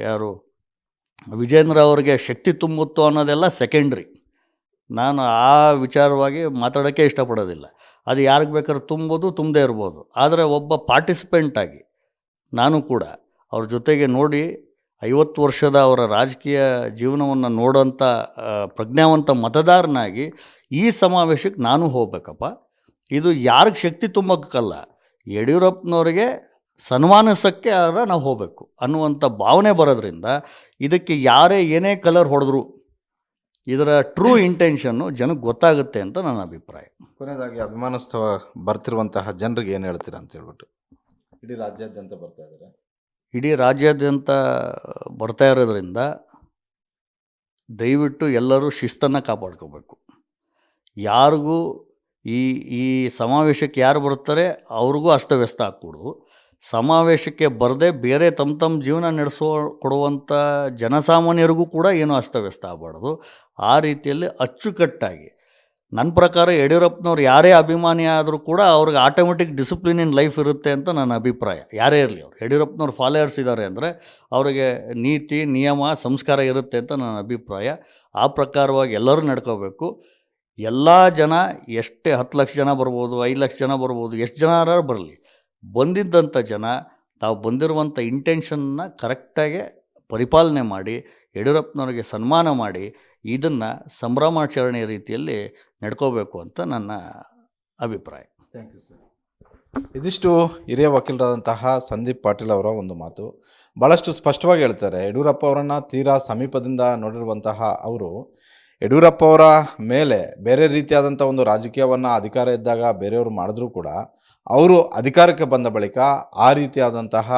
ಯಾರು ವಿಜೇಂದ್ರ ಅವ್ರಿಗೆ ಶಕ್ತಿ ತುಂಬುತ್ತೋ ಅನ್ನೋದೆಲ್ಲ ಸೆಕೆಂಡ್ರಿ. ನಾನು ಆ ವಿಚಾರವಾಗಿ ಮಾತಾಡೋಕ್ಕೆ ಇಷ್ಟಪಡೋದಿಲ್ಲ. ಅದು ಯಾರಿಗೆ ಬೇಕಾದ್ರೂ ತುಂಬೋದು, ತುಂಬದೇ ಇರ್ಬೋದು. ಆದರೆ ಒಬ್ಬ ಪಾರ್ಟಿಸಿಪೆಂಟಾಗಿ ನಾನು ಕೂಡ ಅವ್ರ ಜೊತೆಗೆ ನೋಡಿ 50 ವರ್ಷದ ಅವರ ರಾಜಕೀಯ ಜೀವನವನ್ನು ನೋಡೋಂಥ ಪ್ರಜ್ಞಾವಂತ ಮತದಾರನಾಗಿ ಈ ಸಮಾವೇಶಕ್ಕೆ ನಾನು ಹೋಗ್ಬೇಕಪ್ಪ. ಇದು ಯಾರಿಗೆ ಶಕ್ತಿ ತುಂಬಕ್ಕಲ್ಲ, ಯಡಿಯೂರಪ್ಪನವ್ರಿಗೆ ಸನ್ಮಾನಿಸೋಕ್ಕೆ ಆದ್ರೆ ನಾವು ಹೋಗಬೇಕು ಅನ್ನುವಂಥ ಭಾವನೆ ಬರೋದ್ರಿಂದ ಇದಕ್ಕೆ ಯಾರೇ ಏನೇ ಕಲರ್ ಹೊಡೆದ್ರು ಇದರ ಟ್ರೂ ಇಂಟೆನ್ಷನ್ನು ಜನಕ್ಕೆ ಗೊತ್ತಾಗುತ್ತೆ ಅಂತ ನನ್ನ ಅಭಿಪ್ರಾಯ. ಕೊನೆಯದಾಗಿ ಅಭಿಮಾನಸ್ಥ ಬರ್ತಿರುವಂತಹ ಜನರಿಗೆ ಏನು ಹೇಳ್ತೀರಾ ಅಂತ ಹೇಳ್ಬಿಟ್ಟು? ಇಡೀ ರಾಜ್ಯಾದ್ಯಂತ ಬರ್ತಾ ಇದ್ದಾರೆ. ಇಡೀ ರಾಜ್ಯಾದ್ಯಂತ ಬರ್ತಾ ಇರೋದ್ರಿಂದ ದಯವಿಟ್ಟು ಎಲ್ಲರೂ ಶಿಸ್ತನ್ನು ಕಾಪಾಡ್ಕೋಬೇಕು. ಯಾರಿಗೂ ಈ ಈ ಸಮಾವೇಶಕ್ಕೆ ಯಾರು ಬರ್ತಾರೆ ಅವ್ರಿಗೂ ಅಸ್ತವ್ಯಸ್ತ ಆಗ್ಕೂಡ್ದು. ಸಮಾವೇಶಕ್ಕೆ ಬರದೆ ಬೇರೆ ತಮ್ಮ ಜೀವನ ಕೊಡುವಂಥ ಜನಸಾಮಾನ್ಯರಿಗೂ ಕೂಡ ಏನೂ ಅಸ್ತವ್ಯಸ್ತ ಆಗಬಾರ್ದು. ಆ ರೀತಿಯಲ್ಲಿ ಅಚ್ಚುಕಟ್ಟಾಗಿ ನನ್ನ ಪ್ರಕಾರ ಯಡಿಯೂರಪ್ಪನವ್ರು ಯಾರೇ ಅಭಿಮಾನಿ ಆದರೂ ಕೂಡ ಅವ್ರಿಗೆ ಆಟೋಮೆಟಿಕ್ ಡಿಸಿಪ್ಲಿನ್ ಇನ್ ಲೈಫ್ ಇರುತ್ತೆ ಅಂತ ನನ್ನ ಅಭಿಪ್ರಾಯ. ಯಾರೇ ಇರಲಿ, ಅವ್ರು ಯಡಿಯೂರಪ್ಪನವ್ರು ಫಾಲೋಯರ್ಸ್ ಇದ್ದಾರೆ ಅಂದರೆ ಅವರಿಗೆ ನೀತಿ ನಿಯಮ ಸಂಸ್ಕಾರ ಇರುತ್ತೆ ಅಂತ ನನ್ನ ಅಭಿಪ್ರಾಯ. ಆ ಪ್ರಕಾರವಾಗಿ ಎಲ್ಲರೂ ನಡ್ಕೋಬೇಕು. ಎಲ್ಲ ಜನ ಎಷ್ಟೇ 10 ಲಕ್ಷ ಜನ ಬರ್ಬೋದು, 5 ಲಕ್ಷ ಜನ ಬರ್ಬೋದು, ಎಷ್ಟು ಜನ ಬರಲಿ, ಬಂದಿದ್ದಂಥ ಜನ ತಾವು ಬಂದಿರುವಂಥ ಇಂಟೆನ್ಷನ್ನ ಕರೆಕ್ಟಾಗಿ ಪರಿಪಾಲನೆ ಮಾಡಿ ಯಡಿಯೂರಪ್ಪನವ್ರಿಗೆ ಸನ್ಮಾನ ಮಾಡಿ ಇದನ್ನು ಸಂಭ್ರಮಾಚರಣೆ ರೀತಿಯಲ್ಲಿ ನಡ್ಕೋಬೇಕು ಅಂತ ನನ್ನ ಅಭಿಪ್ರಾಯ. Thank you sir. ಇದಿಷ್ಟು ಹಿರಿಯ ವಕೀಲರಾದಂತಹ ಸಂದೀಪ್ ಪಾಟೀಲ್ ಅವರ ಒಂದು ಮಾತು. ಭಾಳಷ್ಟು ಸ್ಪಷ್ಟವಾಗಿ ಹೇಳ್ತಾರೆ. ಯಡಿಯೂರಪ್ಪ ಅವರನ್ನು ತೀರಾ ಸಮೀಪದಿಂದ ನೋಡಿರುವಂತಹ ಅವರು ಯಡಿಯೂರಪ್ಪ ಅವರ ಮೇಲೆ ಬೇರೆ ರೀತಿಯಾದಂಥ ಒಂದು ರಾಜಕೀಯವನ್ನು ಅಧಿಕಾರ ಇದ್ದಾಗ ಬೇರೆಯವರು ಮಾಡಿದ್ರೂ ಕೂಡ ಅವರು ಅಧಿಕಾರಕ್ಕೆ ಬಂದ ಬಳಿಕ ಆ ರೀತಿಯಾದಂತಹ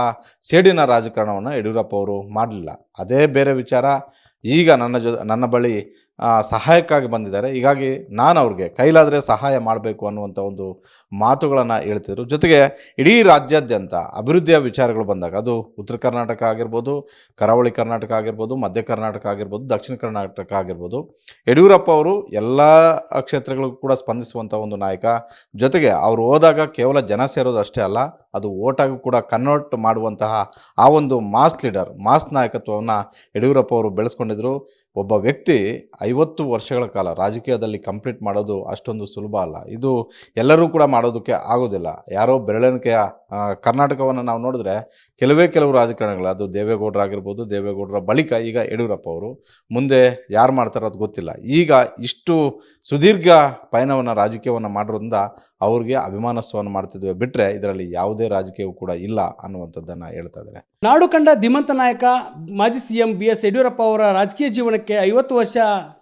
ಸೇಡಿನ ರಾಜಕಾರಣವನ್ನು ಯಡಿಯೂರಪ್ಪ ಅವರು ಮಾಡಲಿಲ್ಲ. ಅದೇ ಬೇರೆ ವಿಚಾರ. ಈಗ ನನ್ನ ಬಳಿ ಸಹಾಯಕ್ಕಾಗಿ ಬಂದಿದ್ದಾರೆ, ಹೀಗಾಗಿ ನಾನು ಅವ್ರಿಗೆ ಕೈಲಾದರೆ ಸಹಾಯ ಮಾಡಬೇಕು ಅನ್ನುವಂಥ ಒಂದು ಮಾತುಗಳನ್ನು ಹೇಳ್ತಿದ್ರು. ಜೊತೆಗೆ ಇಡೀ ರಾಜ್ಯಾದ್ಯಂತ ಅಭಿವೃದ್ಧಿಯ ವಿಚಾರಗಳು ಬಂದಾಗ ಅದು ಉತ್ತರ ಕರ್ನಾಟಕ ಆಗಿರ್ಬೋದು, ಕರಾವಳಿ ಕರ್ನಾಟಕ ಆಗಿರ್ಬೋದು, ಮಧ್ಯ ಕರ್ನಾಟಕ ಆಗಿರ್ಬೋದು, ದಕ್ಷಿಣ ಕರ್ನಾಟಕ ಆಗಿರ್ಬೋದು, ಯಡಿಯೂರಪ್ಪ ಅವರು ಎಲ್ಲ ಕ್ಷೇತ್ರಗಳಿಗೂ ಕೂಡ ಸ್ಪಂದಿಸುವಂಥ ಒಂದು ನಾಯಕ. ಜೊತೆಗೆ ಅವರು ಹೋದಾಗ ಕೇವಲ ಜನ ಸೇರೋದು ಅಷ್ಟೇ ಅಲ್ಲ, ಅದು ಓಟಾಗೂ ಕೂಡ ಕನ್ವರ್ಟ್ ಮಾಡುವಂತಹ ಆ ಒಂದು ಮಾಸ್ ಲೀಡರ್, ಮಾಸ್ ನಾಯಕತ್ವವನ್ನು ಯಡಿಯೂರಪ್ಪ ಅವರು ಬೆಳೆಸ್ಕೊಂಡಿದ್ರು. ಒಬ್ಬ ವ್ಯಕ್ತಿ 50 ವರ್ಷಗಳ ಕಾಲ ರಾಜಕೀಯದಲ್ಲಿ ಕಂಪ್ಲೀಟ್ ಮಾಡೋದು ಅಷ್ಟೊಂದು ಸುಲಭ ಅಲ್ಲ. ಇದು ಎಲ್ಲರೂ ಕೂಡ ಮಾಡೋದಕ್ಕೆ ಆಗೋದಿಲ್ಲ. ಯಾರೋ ಬೆರಳೆಣಿಕೆಯ ಕರ್ನಾಟಕವನ್ನು ನಾವು ನೋಡಿದ್ರೆ ಕೆಲವು ರಾಜಕಾರಣಿಗಳು, ಅದು ದೇವೇಗೌಡರಾಗಿರ್ಬೋದು, ದೇವೇಗೌಡರ ಬಳಿಕ ಈಗ ಯಡಿಯೂರಪ್ಪ ಅವರು, ಮುಂದೆ ಯಾರು ಮಾಡ್ತಾರೋ ಅದು ಗೊತ್ತಿಲ್ಲ. ಈಗ ಇಷ್ಟು ಸುದೀರ್ಘ ಪಯಣವನ್ನು ರಾಜಕೀಯವನ್ನು ಮಾಡೋದ್ರಿಂದ ಅವ್ರಿಗೆ ಅಭಿಮಾನಸ್ವವನ್ನು ಮಾಡ್ತಿದ್ವಿ ಬಿಟ್ಟರೆ ಇದರಲ್ಲಿ ಯಾವುದೇ ರಾಜಕೀಯವೂ ಕೂಡ ಇಲ್ಲ ಅನ್ನುವಂಥದ್ದನ್ನು ಹೇಳ್ತಾ ಇದ್ದಾರೆ. ನಾಡು ಕಂಡ ಧೀಮಂತ ನಾಯಕ ಮಾಜಿ CM BS ಯಡಿಯೂರಪ್ಪ ಅವರ ರಾಜಕೀಯ ಜೀವನಕ್ಕೆ 50 ವರ್ಷ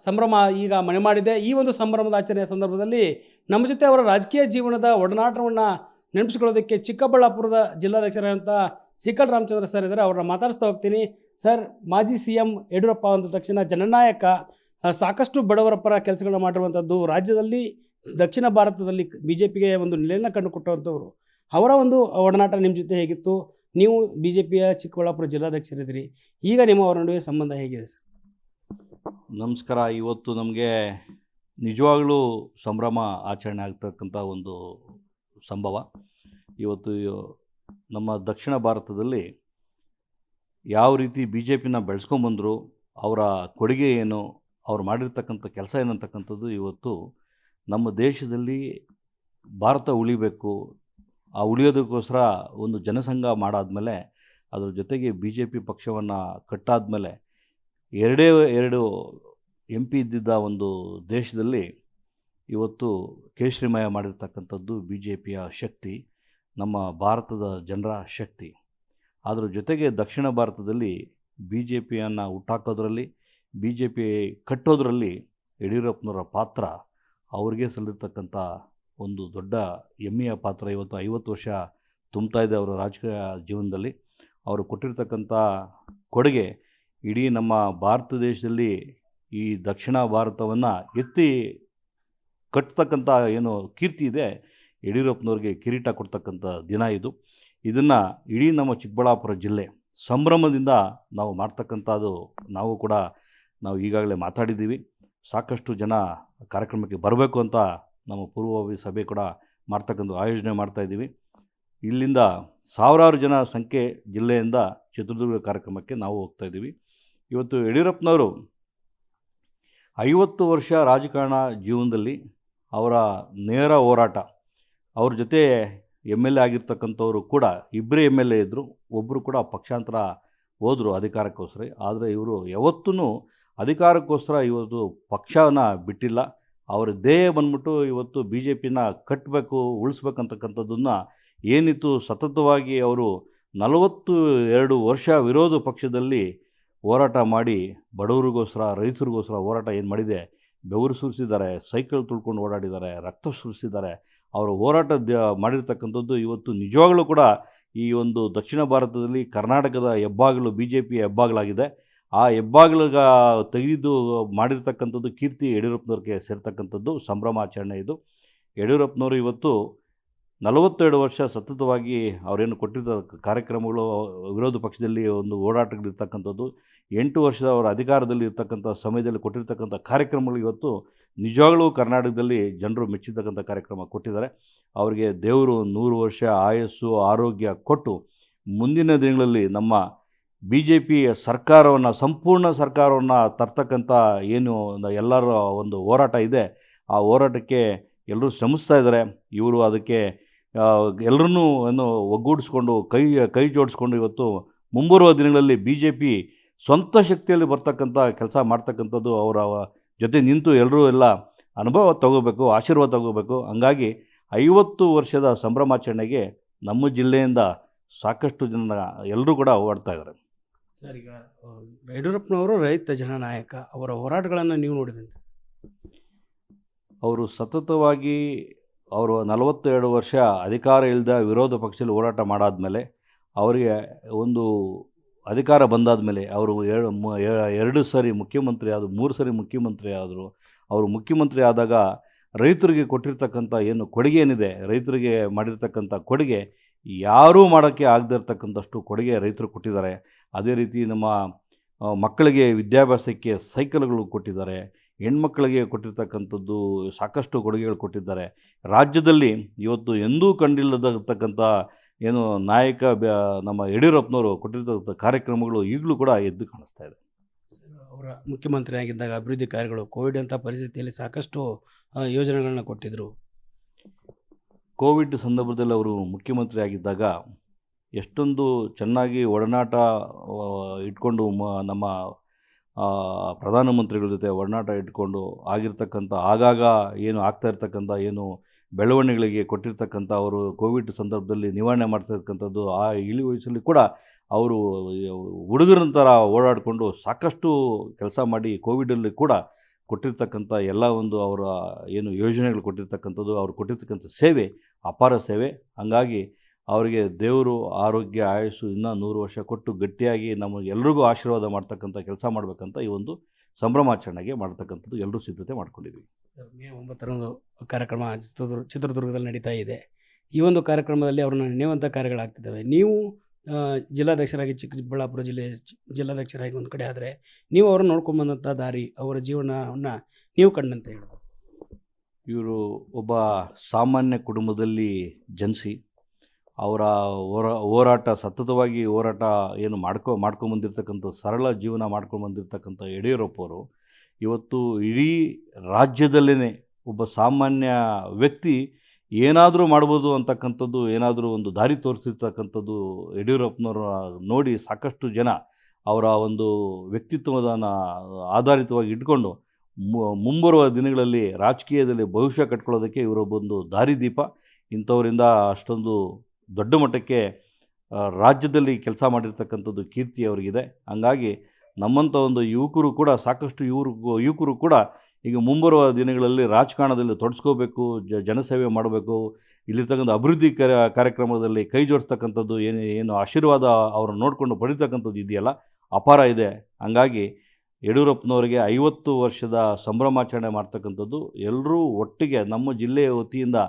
ಸಂಭ್ರಮ ಈಗ ಮನೆ ಮಾಡಿದೆ. ಈ ಒಂದು ಸಂಭ್ರಮದ ಆಚರಣೆಯ ಸಂದರ್ಭದಲ್ಲಿ ನಮ್ಮ ಜೊತೆ ಅವರ ರಾಜಕೀಯ ಜೀವನದ ಒಡನಾಟವನ್ನು ನೆನಪಿಸ್ಕೊಳ್ಳೋದಕ್ಕೆ ಚಿಕ್ಕಬಳ್ಳಾಪುರದ ಜಿಲ್ಲಾಧ್ಯಕ್ಷರಾದಂಥ ಸಿಕಲ್ ರಾಮಚಂದ್ರ ಸರ್ ಇದ್ದಾರೆ. ಅವ್ರನ್ನ ಮಾತಾಡಿಸ್ತಾ ಹೋಗ್ತೀನಿ. ಸರ್, ಮಾಜಿ CM ಯಡಿಯೂರಪ್ಪ ಅಂದ ತಕ್ಷಣ ಜನನಾಯಕ, ಸಾಕಷ್ಟು ಬಡವರ ಪರ ಕೆಲಸಗಳನ್ನ ಮಾಡಿರುವಂಥದ್ದು, ರಾಜ್ಯದಲ್ಲಿ ದಕ್ಷಿಣ ಭಾರತದಲ್ಲಿ BJPಗೆ ಒಂದು ನೆಲೆಯನ್ನು ಕಂಡುಕೊಟ್ಟಂಥವ್ರು. ಅವರ ಒಂದು ಒಡನಾಟ ನಿಮ್ಮ ಜೊತೆ ಹೇಗಿತ್ತು? ನೀವು BJPಯ ಚಿಕ್ಕಬಳ್ಳಾಪುರ ಜಿಲ್ಲಾಧ್ಯಕ್ಷರಿದ್ದೀರಿ. ಈಗ ನಿಮ್ಮ ಅವರ ನಡುವೆ ಸಂಬಂಧ ಹೇಗಿದೆ ಸರ್? ನಮಸ್ಕಾರ. ಇವತ್ತು ನಮಗೆ ನಿಜವಾಗ್ಲೂ ಸಂಭ್ರಮ ಆಚರಣೆ ಆಗ್ತಕ್ಕಂಥ ಒಂದು ಸಂಭವ. ಇವತ್ತು ನಮ್ಮ ದಕ್ಷಿಣ ಭಾರತದಲ್ಲಿ ಯಾವ ರೀತಿ BJPನ ಬೆಳೆಸ್ಕೊಂಬಂದರು, ಅವರ ಕೊಡುಗೆ ಏನು, ಅವ್ರು ಮಾಡಿರ್ತಕ್ಕಂಥ ಕೆಲಸ ಏನಂತಕ್ಕಂಥದ್ದು ಇವತ್ತು ನಮ್ಮ ದೇಶದಲ್ಲಿ ಭಾರತ ಉಳಿಬೇಕು, ಆ ಉಳಿಯೋದಕ್ಕೋಸ್ಕರ ಒಂದು ಜನಸಂಘ ಮಾಡಾದ್ಮೇಲೆ ಅದ್ರ ಜೊತೆಗೆ BJP ಪಕ್ಷವನ್ನು ಕಟ್ಟಾದ್ಮೇಲೆ 2 MP ಇದ್ದಿದ್ದ ಒಂದು ದೇಶದಲ್ಲಿ ಇವತ್ತು ಕೇಸರಿಮಯ ಮಾಡಿರ್ತಕ್ಕಂಥದ್ದು BJPಯ ಶಕ್ತಿ, ನಮ್ಮ ಭಾರತದ ಜನರ ಶಕ್ತಿ. ಅದರ ಜೊತೆಗೆ ದಕ್ಷಿಣ ಭಾರತದಲ್ಲಿ BJPಯನ್ನು ಹುಟ್ಟಾಕೋದ್ರಲ್ಲಿ, BJP ಕಟ್ಟೋದ್ರಲ್ಲಿ ಯಡಿಯೂರಪ್ಪನವರ ಪಾತ್ರ, ಅವ್ರಿಗೆ ಸಲ್ಲಿರ್ತಕ್ಕಂಥ ಒಂದು ದೊಡ್ಡ ಹೆಮ್ಮೆಯ ಪಾತ್ರ ಇವತ್ತು 50 ವರ್ಷ ತುಂಬ್ತಾ ಇದೆ ಅವರ ರಾಜಕೀಯ ಜೀವನದಲ್ಲಿ. ಅವರು ಕೊಟ್ಟಿರ್ತಕ್ಕಂಥ ಕೊಡುಗೆ ಇಡೀ ನಮ್ಮ ಭಾರತ ದೇಶದಲ್ಲಿ ಈ ದಕ್ಷಿಣ ಭಾರತವನ್ನು ಎತ್ತಿ ಕಟ್ಟತಕ್ಕಂಥ ಏನು ಕೀರ್ತಿ ಇದೆ, ಯಡಿಯೂರಪ್ಪನವ್ರಿಗೆ ಕಿರೀಟ ಕೊಡ್ತಕ್ಕಂಥ ದಿನ ಇದು. ಇದನ್ನು ಇಡೀ ನಮ್ಮ ಚಿಕ್ಕಬಳ್ಳಾಪುರ ಜಿಲ್ಲೆ ಸಂಭ್ರಮದಿಂದ ನಾವು ಮಾಡ್ತಕ್ಕಂಥದ್ದು. ನಾವು ಈಗಾಗಲೇ ಮಾತಾಡಿದ್ದೀವಿ. ಸಾಕಷ್ಟು ಜನ ಕಾರ್ಯಕ್ರಮಕ್ಕೆ ಬರಬೇಕು ಅಂತ ನಮ್ಮ ಪೂರ್ವಭಾವಿ ಸಭೆ ಕೂಡ ಆಯೋಜನೆ ಮಾಡ್ತಾಯಿದ್ದೀವಿ. ಇಲ್ಲಿಂದ ಸಾವಿರಾರು ಜನ ಸಂಖ್ಯೆ ಜಿಲ್ಲೆಯಿಂದ ಚಿತ್ರದುರ್ಗ ಕಾರ್ಯಕ್ರಮಕ್ಕೆ ನಾವು ಹೋಗ್ತಾಯಿದ್ದೀವಿ. ಇವತ್ತು ಯಡಿಯೂರಪ್ಪನವರು 50 ವರ್ಷ ರಾಜಕಾರಣ ಜೀವನದಲ್ಲಿ ಅವರ ನೇರ ಹೋರಾಟ, ಅವ್ರ ಜೊತೆ MLA ಆಗಿರ್ತಕ್ಕಂಥವರು ಕೂಡ ಇಬ್ಬರೇ MLA ಇದ್ದರು, ಒಬ್ಬರು ಕೂಡ ಪಕ್ಷಾಂತರ ಹೋದರು ಅಧಿಕಾರಕ್ಕೋಸ್ಕರ. ಆದರೆ ಇವರು ಯಾವತ್ತೂ ಅಧಿಕಾರಕ್ಕೋಸ್ಕರ ಇವತ್ತು ಪಕ್ಷನ ಬಿಟ್ಟಿಲ್ಲ. ಅವರ ಧ್ಯೇಯ ಬಂದ್ಬಿಟ್ಟು ಇವತ್ತು BJPನ ಕಟ್ಟಬೇಕು, ಉಳಿಸ್ಬೇಕಂತಕ್ಕಂಥದ್ದನ್ನು ಏನಿತ್ತು ಸತತವಾಗಿ ಅವರು 42 ವರ್ಷ ವಿರೋಧ ಪಕ್ಷದಲ್ಲಿ ಹೋರಾಟ ಮಾಡಿ ಬಡವರಿಗೋಸ್ಕರ ರೈತರಿಗೋಸ್ಕರ ಹೋರಾಟ ಏನು ಮಾಡಿದೆ, ಬೆವರು ಸುರಿಸಿದ್ದಾರೆ, ಸೈಕಲ್ ತುಳ್ಕೊಂಡು ಓಡಾಡಿದ್ದಾರೆ, ರಕ್ತ ಸುರಿಸಿದ್ದಾರೆ. ಅವರು ಹೋರಾಟ ಮಾಡಿರ್ತಕ್ಕಂಥದ್ದು ಇವತ್ತು ನಿಜವಾಗಲೂ ಕೂಡ ಈ ಒಂದು ದಕ್ಷಿಣ ಭಾರತದಲ್ಲಿ ಕರ್ನಾಟಕದ ಹೆಬ್ಬಾಗಿಲು ಬಿ ಜೆ ಪಿಯ ಹೆಬ್ಬಾಗಿಲಾಗಿದೆ. ಆ ಹೆಬ್ಬಾಗಿಲಿಗ ತೆಗೆದು ಮಾಡಿರ್ತಕ್ಕಂಥದ್ದು ಕೀರ್ತಿ ಯಡಿಯೂರಪ್ಪನವ್ರಿಗೆ ಸೇರ್ತಕ್ಕಂಥದ್ದು ಸಂಭ್ರಮಾಚರಣೆ ಇದು. ಯಡಿಯೂರಪ್ಪನವರು ಇವತ್ತು 42 ವರ್ಷ ಸತತವಾಗಿ ಅವರೇನು ಕೊಟ್ಟಿದ್ದ ಕಾರ್ಯಕ್ರಮಗಳು, ವಿರೋಧ ಪಕ್ಷದಲ್ಲಿ ಒಂದು ಓಡಾಟಗಳಿರ್ತಕ್ಕಂಥದ್ದು, 8 ವರ್ಷದ ಅವರ ಅಧಿಕಾರದಲ್ಲಿ ಇರ್ತಕ್ಕಂಥ ಸಮಯದಲ್ಲಿ ಕೊಟ್ಟಿರ್ತಕ್ಕಂಥ ಕಾರ್ಯಕ್ರಮಗಳು ಇವತ್ತು ನಿಜವಾಗಲೂ ಕರ್ನಾಟಕದಲ್ಲಿ ಜನರು ಮೆಚ್ಚಿರ್ತಕ್ಕಂಥ ಕಾರ್ಯಕ್ರಮ ಕೊಟ್ಟಿದ್ದಾರೆ. ಅವರಿಗೆ ದೇವರು 100 ವರ್ಷ ಆಯಸ್ಸು ಆರೋಗ್ಯ ಕೊಟ್ಟು ಮುಂದಿನ ದಿನಗಳಲ್ಲಿ ನಮ್ಮ ಬಿ ಜೆ ಪಿ ಸರ್ಕಾರವನ್ನು, ಸಂಪೂರ್ಣ ಸರ್ಕಾರವನ್ನು ತರ್ತಕ್ಕಂಥ ಏನು ಎಲ್ಲರ ಒಂದು ಹೋರಾಟ ಇದೆ, ಆ ಹೋರಾಟಕ್ಕೆ ಎಲ್ಲರೂ ಶ್ರಮಿಸ್ತಾ ಇದ್ದಾರೆ. ಇವರು ಅದಕ್ಕೆ ಎಲ್ಲರನ್ನೂ ಒಗ್ಗೂಡಿಸ್ಕೊಂಡು ಕೈ ಜೋಡಿಸ್ಕೊಂಡು ಇವತ್ತು ಮುಂಬರುವ ದಿನಗಳಲ್ಲಿ ಬಿ ಜೆ ಪಿ ಸ್ವಂತ ಶಕ್ತಿಯಲ್ಲಿ ಬರ್ತಕ್ಕಂಥ ಕೆಲಸ ಮಾಡ್ತಕ್ಕಂಥದ್ದು, ಅವರ ಜೊತೆ ನಿಂತು ಎಲ್ಲರೂ ಎಲ್ಲ ಅನುಭವ ತಗೋಬೇಕು, ಆಶೀರ್ವಾದ ತಗೋಬೇಕು. ಹಂಗಾಗಿ 50 ವರ್ಷದ ಸಂಭ್ರಮಾಚರಣೆಗೆ ನಮ್ಮ ಜಿಲ್ಲೆಯಿಂದ ಸಾಕಷ್ಟು ಜನ ಎಲ್ಲರೂ ಕೂಡ ಓಡ್ತಾ ಇದ್ದಾರೆ. ಸರ್, ಈಗ ಯಡಿಯೂರಪ್ಪನವರು ರೈತ ಜನನಾಯಕ, ಅವರ ಹೋರಾಟಗಳನ್ನು ನೀವು ನೋಡಿದ್ರೆ ಅವರು ಸತತವಾಗಿ ಅವರು 42 ವರ್ಷ ಅಧಿಕಾರ ಇಲ್ಲದ ವಿರೋಧ ಪಕ್ಷದಲ್ಲಿ ಹೋರಾಟ ಮಾಡಾದ್ಮೇಲೆ, ಅವರಿಗೆ ಒಂದು ಅಧಿಕಾರ ಬಂದಾದ ಮೇಲೆ ಅವರು 2 ಸರಿ ಮುಖ್ಯಮಂತ್ರಿ ಆದರು, 3 ಸರಿ ಮುಖ್ಯಮಂತ್ರಿ ಆದರು. ಅವರು ಮುಖ್ಯಮಂತ್ರಿ ಆದಾಗ ರೈತರಿಗೆ ಕೊಟ್ಟಿರ್ತಕ್ಕಂಥ ಏನು ಕೊಡುಗೆ ಏನಿದೆ, ರೈತರಿಗೆ ಮಾಡಿರ್ತಕ್ಕಂಥ ಕೊಡುಗೆ ಯಾರೂ ಮಾಡೋಕ್ಕೆ ಆಗದೇ ಇರತಕ್ಕಂಥಷ್ಟು ಕೊಡುಗೆ ರೈತರು ಕೊಟ್ಟಿದ್ದಾರೆ. ಅದೇ ರೀತಿ ನಮ್ಮ ಮಕ್ಕಳಿಗೆ ವಿದ್ಯಾಭ್ಯಾಸಕ್ಕೆ ಸೈಕಲ್ಗಳು ಕೊಟ್ಟಿದ್ದಾರೆ. ಹೆಣ್ಮಕ್ಕಳಿಗೆ ಕೊಟ್ಟಿರ್ತಕ್ಕಂಥದ್ದು ಸಾಕಷ್ಟು ಕೊಡುಗೆಗಳು ಕೊಟ್ಟಿದ್ದಾರೆ. ರಾಜ್ಯದಲ್ಲಿ ಇವತ್ತು ಎಂದೂ ಕಂಡಿಲ್ಲದಕ್ಕಂಥ ಏನು ನಾಯಕ ನಮ್ಮ ಯಡಿಯೂರಪ್ಪನವರು ಕೊಟ್ಟಿರ್ತಕ್ಕಂಥ ಕಾರ್ಯಕ್ರಮಗಳು ಈಗಲೂ ಕೂಡ ಎದ್ದು ಕಾಣಿಸ್ತಾ ಇದೆ. ಅವರ ಮುಖ್ಯಮಂತ್ರಿ ಆಗಿದ್ದಾಗ ಅಭಿವೃದ್ಧಿ ಕಾರ್ಯಗಳು, ಕೋವಿಡ್ ಅಂತ ಪರಿಸ್ಥಿತಿಯಲ್ಲಿ ಸಾಕಷ್ಟು ಯೋಜನೆಗಳನ್ನ ಕೊಟ್ಟಿದ್ದರು. ಕೋವಿಡ್ ಸಂದರ್ಭದಲ್ಲಿ ಅವರು ಮುಖ್ಯಮಂತ್ರಿ ಆಗಿದ್ದಾಗ ಎಷ್ಟೊಂದು ಚೆನ್ನಾಗಿ ಒಡನಾಟ ಇಟ್ಕೊಂಡು ನಮ್ಮ ಪ್ರಧಾನಮಂತ್ರಿಗಳ ಜೊತೆ ಒಡನಾಟ ಇಟ್ಕೊಂಡು ಆಗಿರ್ತಕ್ಕಂಥ ಆಗಾಗ ಏನು ಆಗ್ತಾ ಇರ್ತಕ್ಕಂಥ ಏನು ಬೆಳವಣಿಗೆಗಳಿಗೆ ಕೊಟ್ಟಿರ್ತಕ್ಕಂಥ ಅವರು ಕೋವಿಡ್ ಸಂದರ್ಭದಲ್ಲಿ ನಿವಾರಣೆ ಮಾಡ್ತಿರ್ತಕ್ಕಂಥದ್ದು, ಆ ಇಳಿ ವಯಸ್ಸಲ್ಲಿ ಕೂಡ ಅವರು ಹುಡುಗರಂತರ ಓಡಾಡಿಕೊಂಡು ಸಾಕಷ್ಟು ಕೆಲಸ ಮಾಡಿ ಕೋವಿಡಲ್ಲಿ ಕೂಡ ಕೊಟ್ಟಿರ್ತಕ್ಕಂಥ ಎಲ್ಲ ಒಂದು ಅವರ ಏನು ಯೋಜನೆಗಳು ಕೊಟ್ಟಿರ್ತಕ್ಕಂಥದ್ದು, ಅವ್ರು ಕೊಟ್ಟಿರ್ತಕ್ಕಂಥ ಸೇವೆ ಅಪಾರ ಸೇವೆ. ಹಂಗಾಗಿ ಅವರಿಗೆ ದೇವರು ಆರೋಗ್ಯ ಆಯಸ್ಸು ಇನ್ನೂ 100 ವರ್ಷ ಕೊಟ್ಟು ಗಟ್ಟಿಯಾಗಿ ನಮಗೆಲ್ರಿಗೂ ಆಶೀರ್ವಾದ ಮಾಡ್ತಕ್ಕಂಥ ಕೆಲಸ ಮಾಡಬೇಕಂತ ಈ ಒಂದು ಸಂಭ್ರಮಾಚರಣೆಗೆ ಮಾಡ್ತಕ್ಕಂಥದ್ದು ಎಲ್ಲರೂ ಸಿದ್ಧತೆ ಮಾಡ್ಕೊಂಡಿದ್ವಿ. ಮೇ 9ರಂದು ಕಾರ್ಯಕ್ರಮ ಚಿತ್ರದುರ್ಗದಲ್ಲಿ ನಡೀತಾ ಇದೆ. ಈ ಒಂದು ಕಾರ್ಯಕ್ರಮದಲ್ಲಿ ಅವ್ರನ್ನ ನೆನೆಯುವಂಥ ಕಾರ್ಯಗಳಾಗ್ತಿದ್ದಾವೆ. ನೀವು ಜಿಲ್ಲಾಧ್ಯಕ್ಷರಾಗಿ ಚಿಕ್ಕಬಳ್ಳಾಪುರ ಜಿಲ್ಲಾಧ್ಯಕ್ಷರಾಗಿ ಒಂದು ಕಡೆ ಆದರೆ, ನೀವು ಅವ್ರನ್ನ ನೋಡ್ಕೊಂಬಂದಂಥ ದಾರಿ, ಅವರ ಜೀವನವನ್ನು ನೀವು ಕಂಡಂತ ಹೇಳ್ಬೋದು. ಇವರು ಒಬ್ಬ ಸಾಮಾನ್ಯ ಕುಟುಂಬದಲ್ಲಿ ಜನಿಸಿ ಅವರ ಹೋರಾಟ ಸತತವಾಗಿ ಹೋರಾಟ ಏನು ಮಾಡ್ಕೊಂಬಂದಿರ್ತಕ್ಕಂಥ ಸರಳ ಜೀವನ ಮಾಡ್ಕೊಂಬಂದಿರ್ತಕ್ಕಂಥ ಯಡಿಯೂರಪ್ಪವರು ಇವತ್ತು ಇಡೀ ರಾಜ್ಯದಲ್ಲೇ ಒಬ್ಬ ಸಾಮಾನ್ಯ ವ್ಯಕ್ತಿ ಏನಾದರೂ ಮಾಡ್ಬೋದು ಅಂತಕ್ಕಂಥದ್ದು, ಏನಾದರೂ ಒಂದು ದಾರಿ ತೋರಿಸಿರ್ತಕ್ಕಂಥದ್ದು ಯಡಿಯೂರಪ್ಪನವ್ರ ನೋಡಿ ಸಾಕಷ್ಟು ಜನ ಅವರ ಒಂದು ವ್ಯಕ್ತಿತ್ವವನ್ನು ಆಧಾರಿತವಾಗಿ ಇಟ್ಕೊಂಡು ಮುಂಬರುವ ದಿನಗಳಲ್ಲಿ ರಾಜಕೀಯದಲ್ಲಿ ಭವಿಷ್ಯ ಕಟ್ಕೊಳ್ಳೋದಕ್ಕೆ ಇವರೊಬ್ಬೊಂದು ದಾರಿದೀಪ. ಇಂಥವರಿಂದ ಅಷ್ಟೊಂದು ದೊಡ್ಡ ಮಟ್ಟಕ್ಕೆ ರಾಜ್ಯದಲ್ಲಿ ಕೆಲಸ ಮಾಡಿರ್ತಕ್ಕಂಥದ್ದು ಕೀರ್ತಿ ಅವರಿಗಿದೆ. ಹಂಗಾಗಿ ನಮ್ಮಂಥ ಒಂದು ಯುವಕರು ಕೂಡ ಸಾಕಷ್ಟು ಯುವಕರು ಕೂಡ ಈಗ ಮುಂಬರುವ ದಿನಗಳಲ್ಲಿ ರಾಜಕಾರಣದಲ್ಲಿ ತೊಡಸ್ಕೋಬೇಕು, ಜನಸೇವೆ ಮಾಡಬೇಕು, ಇಲ್ಲಿರ್ತಕ್ಕಂಥ ಅಭಿವೃದ್ಧಿ ಕಾರ್ಯಕ್ರಮದಲ್ಲಿ ಕೈ ಜೋಡಿಸ್ತಕ್ಕಂಥದ್ದು ಏನು ಆಶೀರ್ವಾದ ಅವ್ರನ್ನ ನೋಡಿಕೊಂಡು ಪಡಿತಕ್ಕಂಥದ್ದು ಇದೆಯಲ್ಲ, ಅಪಾರ ಇದೆ. ಹಂಗಾಗಿ ಯಡಿಯೂರಪ್ಪನವರಿಗೆ 50 ವರ್ಷದ ಸಂಭ್ರಮಾಚರಣೆ ಮಾಡ್ತಕ್ಕಂಥದ್ದು ಎಲ್ಲರೂ ಒಟ್ಟಿಗೆ ನಮ್ಮ ಜಿಲ್ಲೆಯ ವತಿಯಿಂದ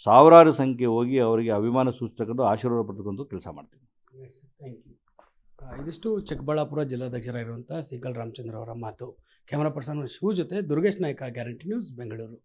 ಸಾವಿರಾರು ಸಂಖ್ಯೆ ಹೋಗಿ ಅವರಿಗೆ ಅಭಿಮಾನ ಸೂಚಿಸ್ತಕ್ಕಂಥ ಆಶೀರ್ವಾದ ಪಡ್ತಕ್ಕಂಥ ಕೆಲಸ ಮಾಡ್ತೀವಿ. Thank you. ಇದಿಷ್ಟು ಚಿಕ್ಕಬಳ್ಳಾಪುರ ಜಿಲ್ಲಾಧ್ಯಕ್ಷರಾಗಿರುವಂಥ ಸಿಕಲ್ ರಾಮಚಂದ್ರ ಅವರ ಮಾತು. ಕ್ಯಾಮರಾ ಪರ್ಸನ್ ಶಿವ ಜೊತೆ ದುರ್ಗೇಶ್ ನಾಯ್ಕ, ಗ್ಯಾರಂಟಿ ನ್ಯೂಸ್, ಬೆಂಗಳೂರು.